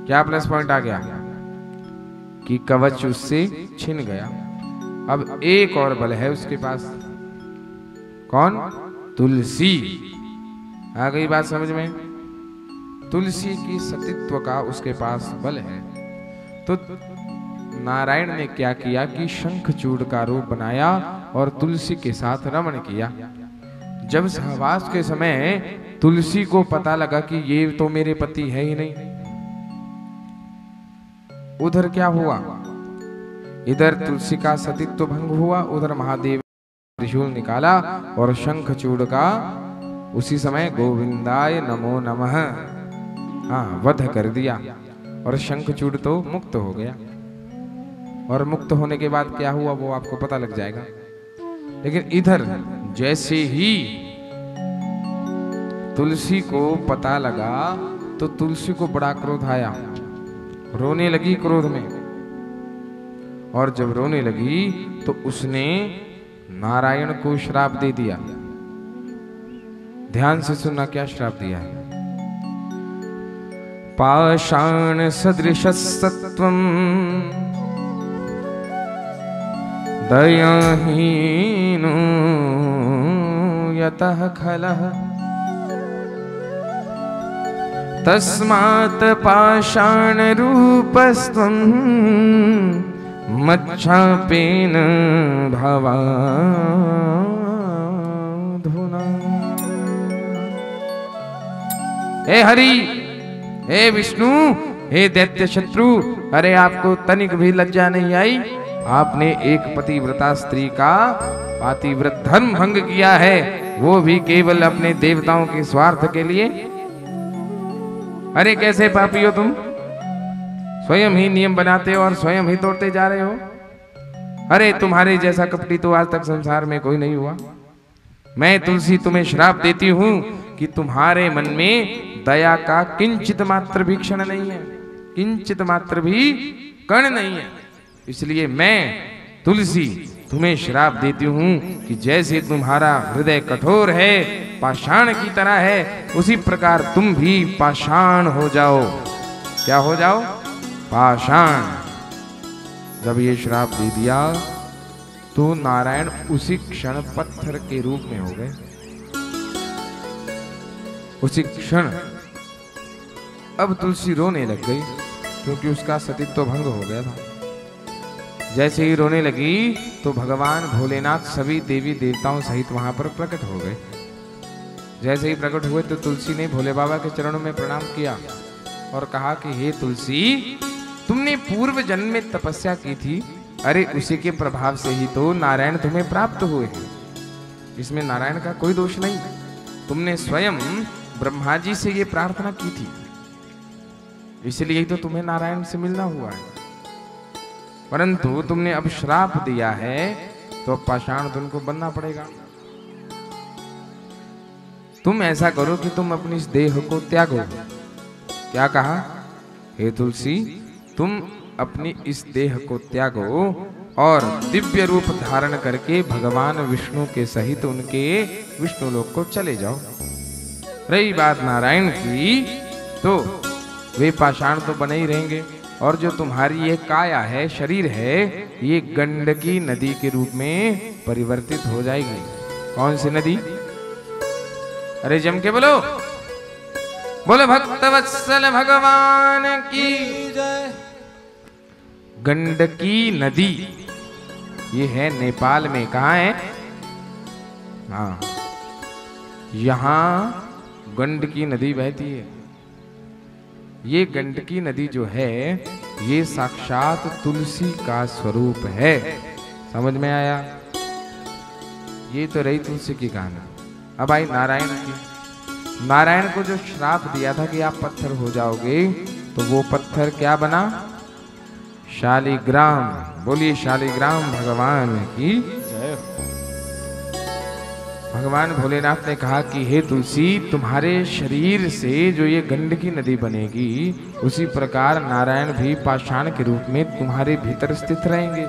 क्या प्लस पॉइंट आ गया? कि कवच उससे छिन गया। अब एक और बल है उसके पास। कौन? तुलसी। आ गई बात समझ में? तुलसी की सतीत्व का उसके पास बल है। तो नारायण ने क्या किया कि शंखचूड़ का रूप बनाया और तुलसी के साथ रमण किया। जब सहवास के समय तुलसी को पता लगा कि ये तो मेरे पति है ही नहीं, उधर क्या हुआ? इधर तुलसी का सतीत्व भंग हुआ, उधर महादेव त्रिशूल निकाला और शंखचूड़ का उसी समय गोविंदाय नमो नमः वध कर दिया, और शंखचूड़ तो मुक्त हो गया। और मुक्त होने के बाद क्या हुआ वो आपको पता लग जाएगा। लेकिन इधर जैसे ही तुलसी को पता लगा तो तुलसी को बड़ा क्रोध आया, रोने लगी क्रोध में। और जब रोने लगी तो उसने नारायण को श्राप दे दिया। ध्यान से सुनना क्या श्राप दिया है। पाषाण सदृशस्तत्वं दयाहीनो यतः खलः तस्मात् पाषाण रूपस्त्वं मच्छापेन भवाधुना। हे हरि, हे विष्णु, हे दैत्य शत्रु, अरे आपको तनिक भी लज्जा नहीं आई? आपने एक पतिव्रता स्त्री का पातिव्रत धर्म भंग किया है, वो भी केवल अपने देवताओं के स्वार्थ के लिए। अरे कैसे पापी हो तुम, स्वयं ही नियम बनाते हो और स्वयं ही तोड़ते जा रहे हो। अरे तुम्हारे जैसा कपटी तो आज तक संसार में कोई नहीं हुआ। मैं तुलसी तुम्हें श्राप देती हूं कि तुम्हारे मन में दया का किंचित मात्र भी क्षण नहीं है, किंचित मात्र भी कण नहीं है। इसलिए मैं तुलसी तुम्हें श्राप देती हूं कि जैसे तुम्हारा हृदय कठोर है, पाषाण की तरह है, उसी प्रकार तुम भी पाषाण हो जाओ। क्या हो जाओ? पाषाण। जब ये श्राप दे दिया तो नारायण उसी क्षण पत्थर के रूप में हो गए। उसी क्षण अब तुलसी रोने लग गई, क्योंकि उसका सतीत्व भंग हो गया था। जैसे ही रोने लगी तो भगवान भोलेनाथ सभी देवी देवताओं सहित वहां पर प्रकट हो गए। जैसे ही प्रकट हुए तो तुलसी ने भोले बाबा के चरणों में प्रणाम किया और कहा कि हे तुलसी, तुमने पूर्व जन्म में तपस्या की थी, अरे उसी के प्रभाव से ही तो नारायण तुम्हें प्राप्त हुए हैं। इसमें नारायण का कोई दोष नहीं। तुमने स्वयं ब्रह्मा जी से ये प्रार्थना की थी, इसलिए तो तुम्हें नारायण से मिलना हुआ है। परंतु तुमने अब श्राप दिया है तो अब पाषाण तुमको बनना पड़ेगा। तुम ऐसा करो कि तुम अपनी इस देह को त्यागो। क्या कहा? हे तुलसी, तुम अपनी इस देह को त्यागो और दिव्य रूप धारण करके भगवान विष्णु के सहित उनके विष्णु लोक को चले जाओ। रही बात नारायण की, तो वे पाषाण तो बने ही रहेंगे, और जो तुम्हारी ये काया है, शरीर है, ये गंडकी नदी के रूप में परिवर्तित हो जाएगी। कौन सी नदी? अरे जम के बोलो। बोले भक्तवत्सल भगवान की जय। गंडकी नदी ये है नेपाल में। कहाँ है? हाँ, यहां गंडकी नदी बहती है। ये गंडकी नदी जो है ये साक्षात तुलसी का स्वरूप है। समझ में आया? ये तो रही तुलसी की कहानी। अब आई नारायण की। नारायण को जो श्राप दिया था कि आप पत्थर हो जाओगे, तो वो पत्थर क्या बना? शालिग्राम। बोलिए शालिग्राम भगवान की जय। भगवान भोलेनाथ ने कहा कि हे तुलसी, तुम्हारे शरीर से जो ये गंडकी नदी बनेगी, उसी प्रकार नारायण भी पाषाण के रूप में तुम्हारे भीतर स्थित रहेंगे।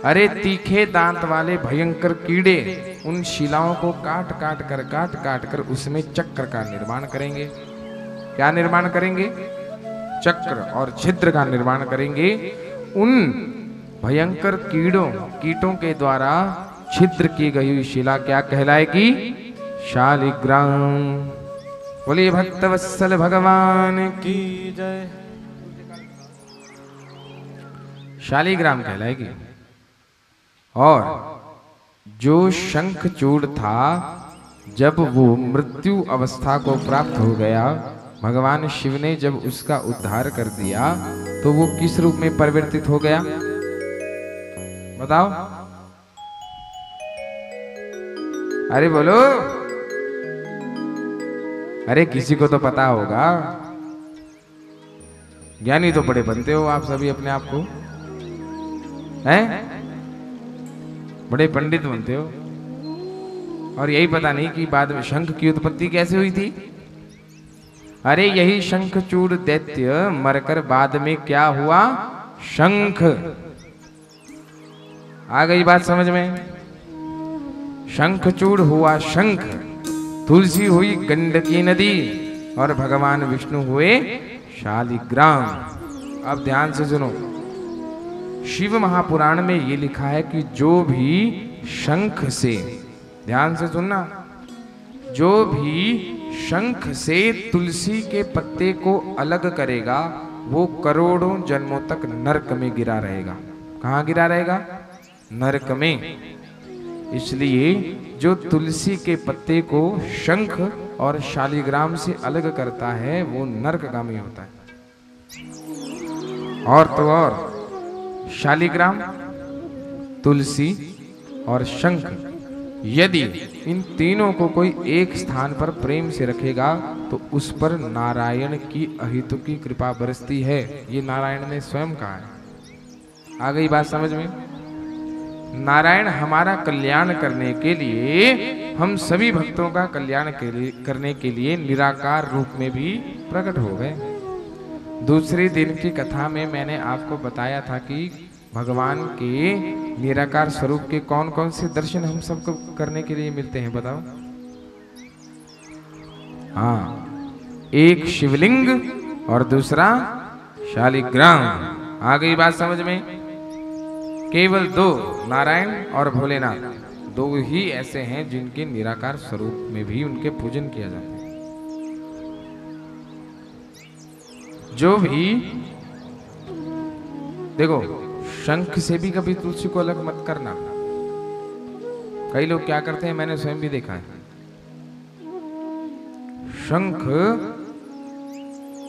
अरे तीखे दांत वाले भयंकर कीड़े उन शिलाओं को काट काट कर उसमें चक्र का निर्माण करेंगे। क्या निर्माण करेंगे? चक्र और छिद्र का निर्माण करेंगे। उन भयंकर कीटों के द्वारा छिद्र की गई हुई शिला क्या कहलाएगी? शालिग्राम। बोलिए भक्तवत्सल भगवान की जय। शालिग्राम कहलाएगी। और जो शंखचूड़ था, जब वो मृत्यु अवस्था को प्राप्त हो गया, भगवान शिव ने जब उसका उद्धार कर दिया, तो वो किस रूप में परिवर्तित हो गया? बताओ। अरे बोलो। अरे किसी को तो पता होगा। ज्ञानी तो बड़े बनते हो आप सभी अपने आप को, हैं? बड़े पंडित बनते हो, और यही पता नहीं कि बाद में शंख की उत्पत्ति कैसे हुई थी। अरे यही शंखचूड़ दैत्य मरकर बाद में क्या हुआ? शंख। आ गई बात समझ में? शंखचूड़ हुआ शंख, तुलसी हुई गंडकी नदी, और भगवान विष्णु हुए शालिग्राम। अब ध्यान से सुनो, शिव महापुराण में ये लिखा है कि जो भी शंख से, ध्यान से सुनना, जो भी शंख से तुलसी के पत्ते को अलग करेगा, वो करोड़ों जन्मों तक नरक में गिरा रहेगा। कहाँ गिरा रहेगा? नरक में। इसलिए जो तुलसी के पत्ते को शंख और शालिग्राम से अलग करता है, वो नरकगामी होता है। और तो और शालिग्राम, तुलसी और शंख, यदि इन तीनों को कोई एक स्थान पर प्रेम से रखेगा, तो उस पर नारायण की अहितुकी कृपा बरसती है। ये नारायण ने स्वयं कहा है। आ गई बात समझ में? नारायण हमारा कल्याण करने के लिए, हम सभी भक्तों का कल्याण करने के लिए निराकार रूप में भी प्रकट हो गए। दूसरे दिन की कथा में मैंने आपको बताया था कि भगवान के निराकार स्वरूप के कौन कौन से दर्शन हम सबको करने के लिए मिलते हैं, बताओ। हाँ, एक शिवलिंग और दूसरा शालिग्राम। आ गई बात समझ में? केवल दो, नारायण और भोलेनाथ, दो ही ऐसे हैं जिनके निराकार स्वरूप में भी उनके पूजन किया जाता है। जो भी देखो, शंख से भी कभी तुलसी को अलग मत करना। कई लोग क्या करते हैं, मैंने स्वयं भी देखा है, शंख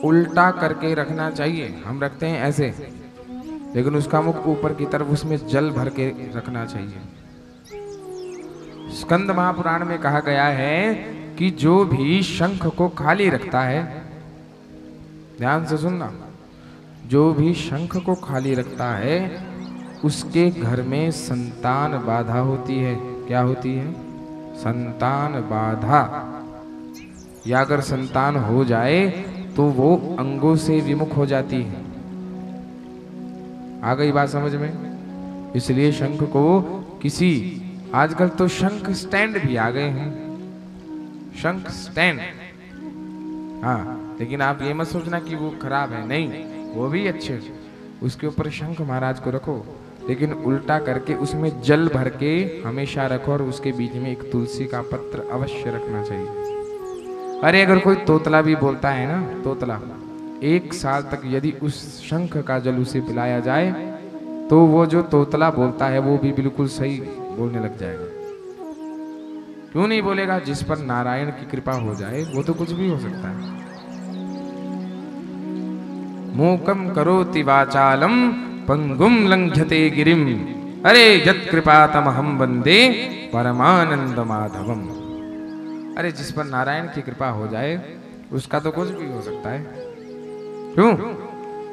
उल्टा करके रखना चाहिए, हम रखते हैं ऐसे, लेकिन उसका मुख ऊपर की तरफ, उसमें जल भर के रखना चाहिए। स्कंद महापुराण में कहा गया है कि जो भी शंख को खाली रखता है, ध्यान से सुनना, जो भी शंख को खाली रखता है, उसके घर में संतान बाधा होती है। क्या होती है? संतान बाधा। या अगर संतान हो जाए तो वो अंगों से विमुख हो जाती है। आ गई बात समझ में? इसलिए शंख को किसी, आजकल तो शंख स्टैंड भी आ गए हैं, शंख स्टैंड। हाँ, लेकिन आप ये मत सोचना कि वो खराब है, नहीं, वो भी अच्छे। उसके ऊपर शंख महाराज को रखो, लेकिन उल्टा करके उसमें जल भर के हमेशा रखो, और उसके बीच में एक तुलसी का पत्र अवश्य रखना चाहिए। अरे अगर कोई तोतला भी बोलता है ना, तोतला, 1 साल तक यदि उस शंख का जल उसे पिलाया जाए तो वो जो तोतला बोलता है वो भी बिल्कुल सही बोलने लग जाएगा। क्यों नहीं बोलेगा? जिस पर नारायण की कृपा हो जाए वो तो कुछ भी हो सकता है। मूकम करोति वाचालम पंगुम लंघ्यते गिरिम, अरे यत् कृपातमहं वंदे परमानंद माधवम। अरे जिस पर नारायण की कृपा हो जाए उसका तो कुछ भी हो सकता है। क्यों?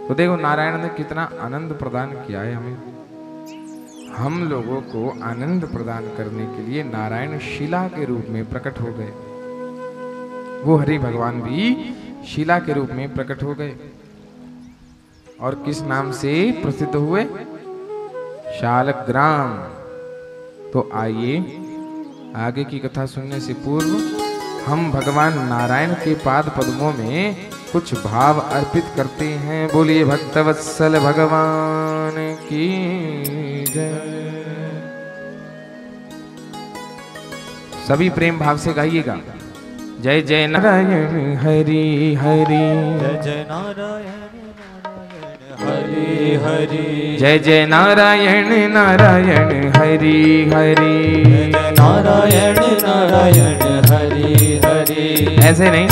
तो देखो नारायण ने कितना आनंद प्रदान किया है हमें। हम लोगों को आनंद प्रदान करने के लिए नारायण शिला के रूप में प्रकट हो गए। वो हरि भगवान भी शिला के रूप में प्रकट हो गए। और किस नाम से प्रसिद्ध हुए? शालग्राम। तो आइए आगे की कथा सुनने से पूर्व हम भगवान नारायण के पाद पद्मों में कुछ भाव अर्पित करते हैं। बोलिए भक्तवत्सल भगवान की जय। सभी प्रेम भाव से गाइएगा। जय जय नारायण हरि हरि, जय जय नारायण हरि हरि, जय जय नारायण नारायण हरि हरि, जय नारायण नारायण हरि हरि। ऐसे नहीं,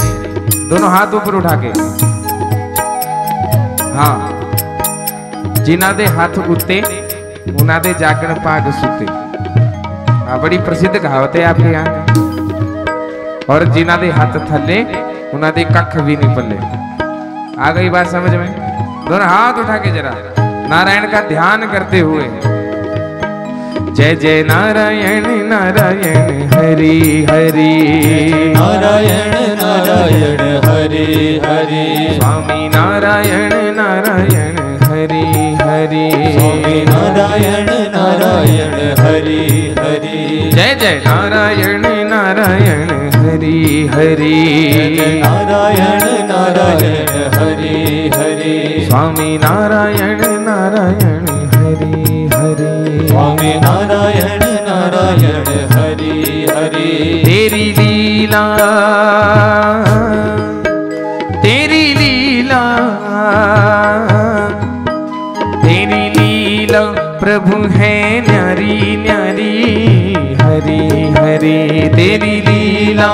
दोनों हाथ ऊपर उठा के। हाँ, जिना दे हाथ उत्ते उना दे जाकर पाग सुते। हाँ, बड़ी प्रसिद्ध कहावत है आपके यहाँ। और जिना दे हाथ थल्ले उना दे कख भी नहीं पल्ले। आ गई बात समझ में? दोनों हाथ उठा के जरा नारायण का ध्यान करते हुए। जय जय नारायण नारायण हरि हरि, नारायण नारायण हरि हरि, स्वामी नारायण नारायण हरि हरि, स्वामी नारायण नारायण हरि हरि। जय जय नारायण नारायण हरि हरि, नारायण नारायण हरि हरि, स्वामी नारायण नारायण हरि हरि, स्वामी नारायण नारायण हरि हरि। तेरी लीला तेरी लीला तेरी लीला प्रभु है न्यारी न्यारी हरि हरि। तेरी लीला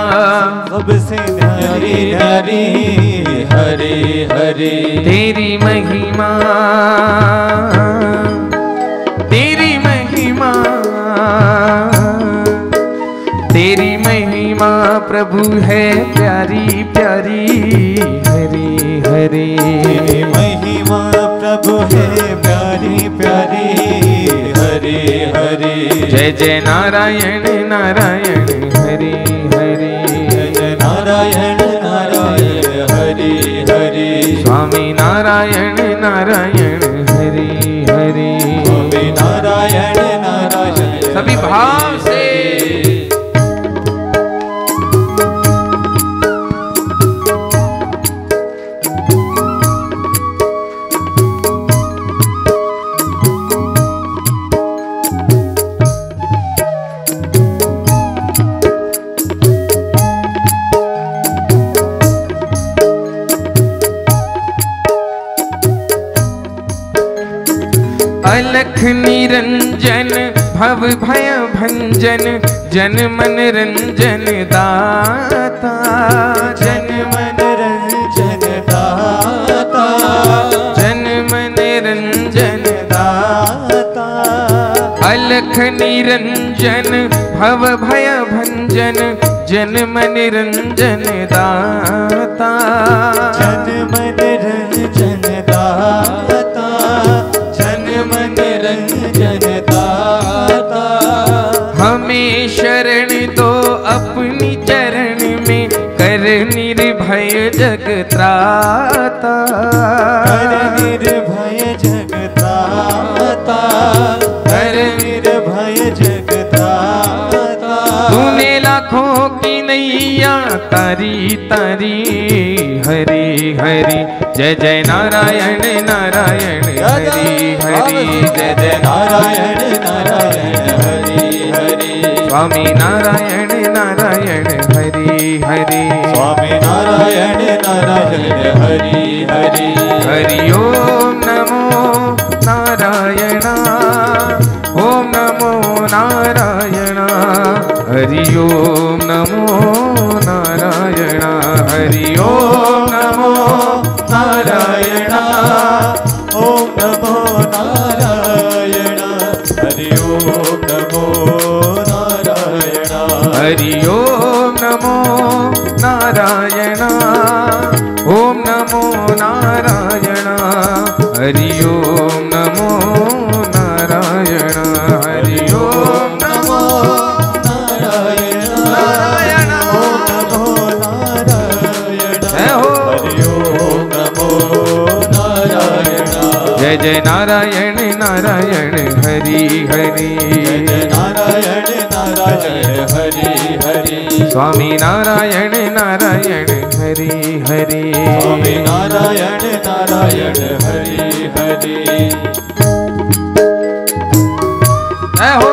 सबसे न्यारी न्यारी हरि हरि। तेरी महिमा तेरी महिमा तेरी महिमा प्रभु है प्यारी प्यारी हरि हरि। तेरी महिमा प्रभु है प्यारी प्यारी हरि हरि। जय जय नारायण नारायण हरि हरि, जय जय नारायण नारायण हरि हरि, स्वामी नारायण नारायण हरि हरि, स्वामी नारायण नारायण। सभी भाव से अलख निरंजन भव भय भंजन जन मन रंजन दाता, जन मन रंजन दाता, जन मन रंजन दाता। अलख निरंजन भव भय भंजन जन मन रंजन दाता, जन मन रंजन दाता, जन मन रंजन दाता। हमें शरण दो अपनी चरण में कर निर्भय जग त्राता, कर निर्भय जग त्राता, कर निर्भय जग त्राता। तूने लाखों की नैया तारी तारी हरि हरि। जय जय नारायण नारायण हरि हरि, जय जय नारायण नारायण हरि हरि, स्वामी नारायण नारायण हरि हरि, स्वामी नारायण ओम नमो नारायण हरि ओम नमो नारायण हरि ओम नमो नारायण नारायण ओम नमो नारायण जय हो हरि ओम नमो नारायण जय जय नारायण नारायण हरि हरि जय नारायण नारायण हरि हरि स्वामी नारायण नारायण हरि हरि स्वामी नारायण नारायण हरि हरि जय हो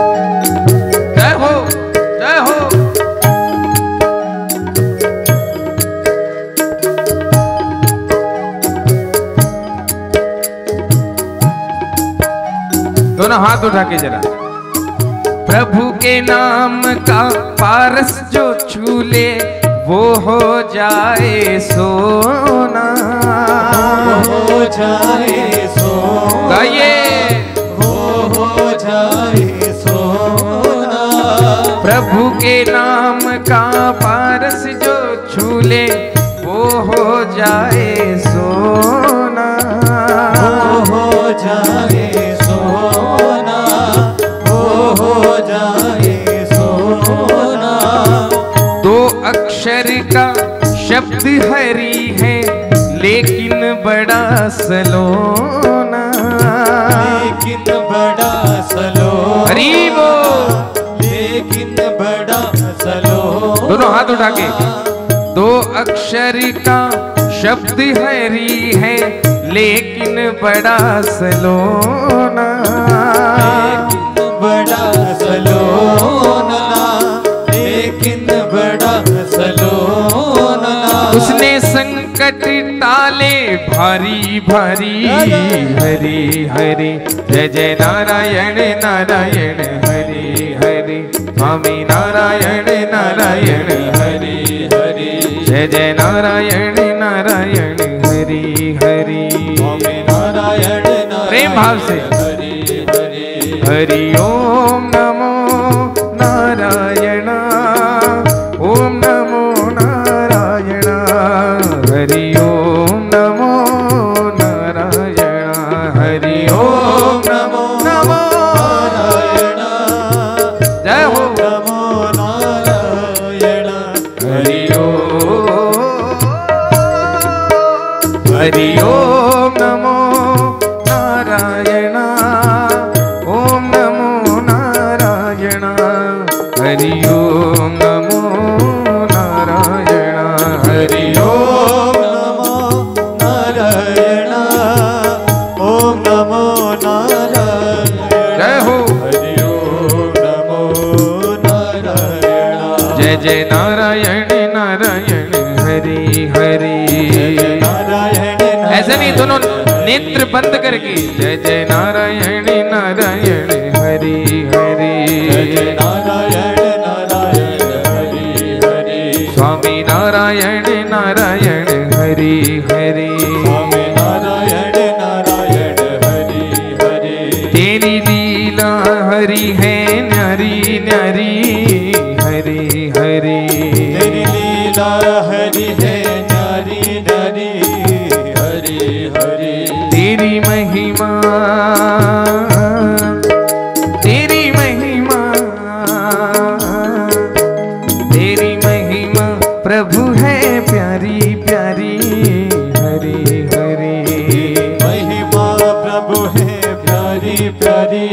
जय हो जय हो दोनों हाथ उठा के जरा प्रभु के नाम का पारस जो छू ले वो हो जाए सोना हो जाए सोना गाइए वो हो जाए सोना प्रभु के नाम का पारस जो छू ले वो हो जाए सोना वो हो जाए सोना वो हो जाए सोना दो अक्षर का शब्द हरि है लेकिन बड़ा सलोना लेकिन बड़ा सलो हरि बोल लेकिन बड़ा सलो दोनों हाथ उठा के दो अक्षर का शब्द हरि है लेकिन बड़ा सलोना लेकिन बड़ा सलोना लेकिन बड़ा सलोना उसने संकट टाले भारी भारी हरि हरि जय जय नारायण नारायण हरि हरि स्वामी नारायण नारायण हरि हरि जय जय नारायण नारायण हरि हरि स्वामी नारायण प्रेम भाव से हरि हरि हरि ओम नमो नारायण ओम नमो नारायण हरि ओम नमो नारायण हरि ओम नमो नमो नारायण जय हो नमो नारायण हरि ओम हरि ओम नमो नारायण ओम नमो नारायण हरि ओम नमो नारायण हरि ओम ओम नमो नारायण ओम नमो नारायण जय हो हरि ओम नमो नारायण जय जय नारायण नारायण हरि हरि नारायण ऐसा नहीं दोनों नेत्र बंद करके जय जय नारायण नारायण हरि हरि जय नारायण नारायण हरि हरि स्वामी नारायण नारायण हरि हरि स्वामी नारायण नारायण हरि हरि तेरी लीला हरि है न्यारी न्यारी हरि हरि तेरी लीला हरि है नारी नारी हरि हरि तेरी महिमा तेरी महिमा तेरी महिमा प्रभु है प्यारी प्यारी हरि हरि महिमा प्रभु है प्यारी प्यारी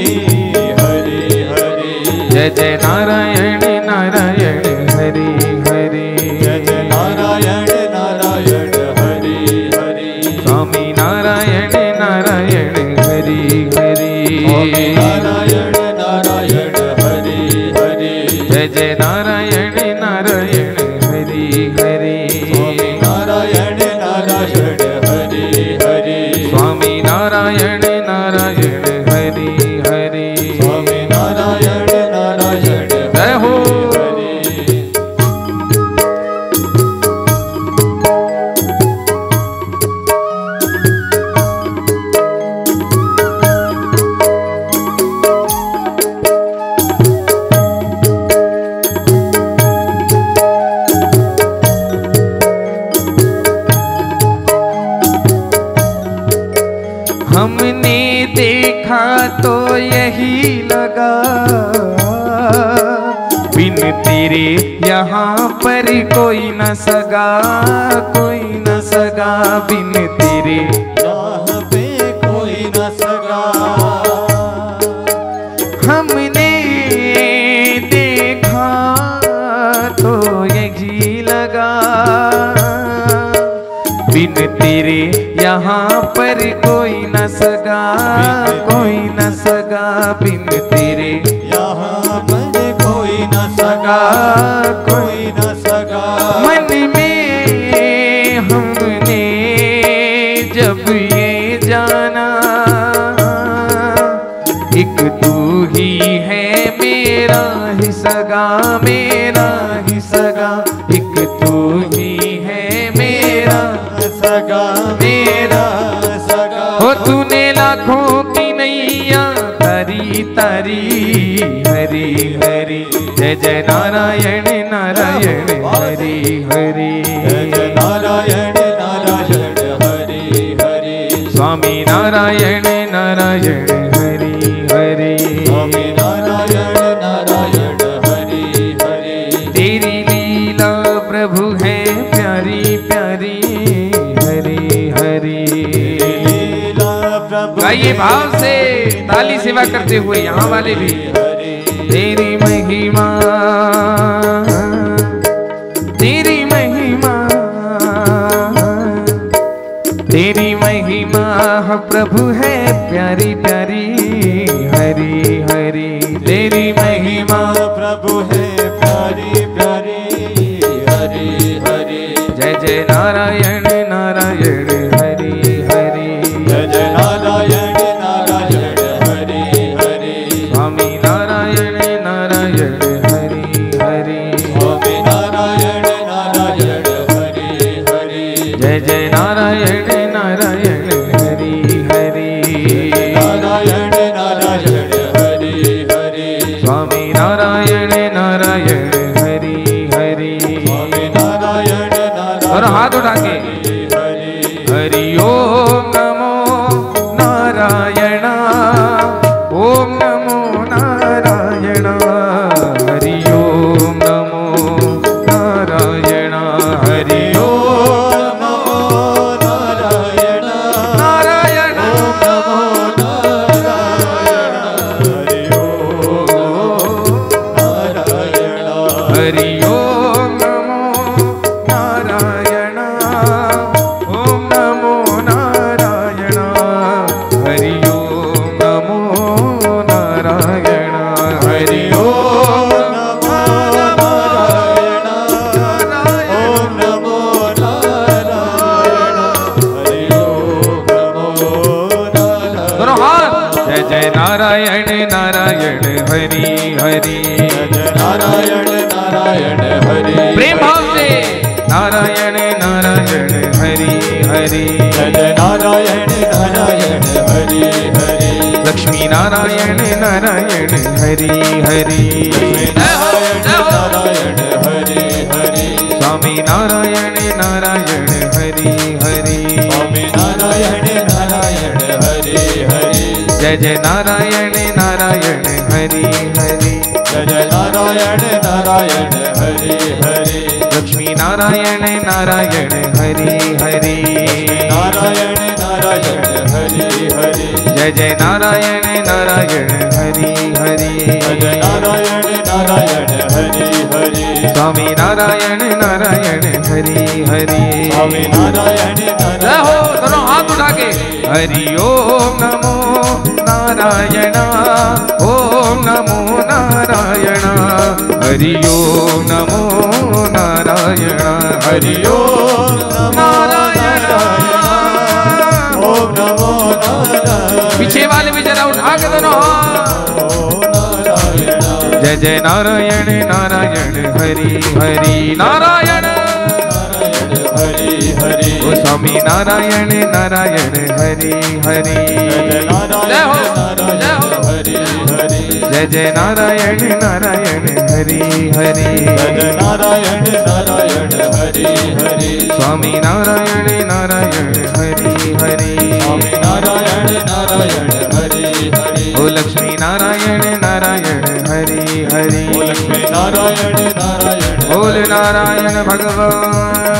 हरि हरि जय जय नारायण नारायण हरि हरि जय जय नारायण नारायण हरि हरि स्वामी नारायण नारायण हरि हरि स्वामी नारायण नारायण हरि हरि जय जय नारायण नारायण हरि हरि स्वामी यही लगा, बिन तेरे यहाँ पर कोई न सगा, कोई न सगा, बिन तेरे यहाँ पे कोई न सगा। हमने देखा तो यही लगा, बिन तेरे यहाँ पर कोई न सगा, कोई न सगा, बिन तेरे यहाँ पर कोई न सगा, कोई न सगा। मन में हमने जब ये जाना, एक तू ही है मेरा ही सगा, मेरा ही सगा, एक तू ही है मेरा सगा, मेरा सगा। हो तूने लाखों की नैया तारी तारी, हरि हरि जय जय नारायण नारायण हरि हरि, जय जय नारायण नारायण हरि हरि। स्वामी नारायण नारायण हरि हरि, स्वामी नारायण नारायण हरि हरि। तेरी लीला प्रभु है प्यारी प्यारी, हरि हरि। लीला प्रभु गाइए भाव से, ताली सेवा करते हुए यहाँ वाले भी। तेरी महिमा, तेरी महिमा, तेरी महिमा प्रभु है प्यारी प्यारी, हरि हरि। तेरी महिमा प्रभु है प्यारी प्यारी, हरि हरि। जय जय नारायण नारायण हरि हरि, जय जय नारायण नारायण हरि हरि। स्वामी नारायण नारायण हरि हरि, स्वामी नारायण नारायण हरि हरि। जय जय नारायण नारायण हरि हरि, नारायण नारायण हरि हरि। स्वामी नारायण नारायण हरि हरि। स्वामी नारायण नारायण और हाथ उठा के हरि ओम नमो नारायण, ओम नमो नारायण, हरि ओम नमो नारायण, हरि ओम नमो नारायण नारायण, नमो नारायण। हरि ओम नारायण। हरि ओम नमो नारायण, ओम नमो नारायण, हरि ओम नमो नारायण, हरि ओम नमो नारायण। ओम नमो नारायण। हरि ओम नमो नारायण। दोनों हाथ। जय जय नारायण नारायण हरि हरि, जय नारायण नारायण हरि। प्रेम भाव से नारायण नारायण हरि हरि, जय जय नारायण नारायण हरि हरि। लक्ष्मी नारायण नारायण हरि हरि, नारायण नारायण हरि हरि। स्वामी नारायण नारायण हरि हरि, स्वामी नारायण नारायण हरि हरि। जय जय नारायण नारायण हरि हरि, जय जय नारायण नारायण हरि हरि। लक्ष्मी नारायण नारायण हरि हरि, नारायण नारायण हरि हरि। जय जय नारायण नारायण हरि हरि, जय जय नारायण नारायण हरि हरि। स्वामी नारायण नारायण हरि हरि, स्वामी नारायण जय हो। नारायण। दोनों हाथ उठा के हरि ओम नमो नारायण, ओम नमो नारायण, हरि ओम नमो नारायण, हरि ओम नारायण। ओम नमो नारायण। पीछे वाले भी जरा उठा के दोनों हाथ। ओम नारायण। जय जय नारायण नारायण हरि हरि, नारायण हरि हरि। ओ स्वामी नारायण नारायण हरि हरि, जय नारायण जय हो, जय हो। नारायण हरि हरि। जय जय नारायण नारायण हरि हरि, जय जय नारायण नारायण हरि हरि। स्वामी नारायण नारायण हरि हरि, स्वामी नारायण नारायण हरि हरि। ओ लक्ष्मी नारायण नारायण भगवान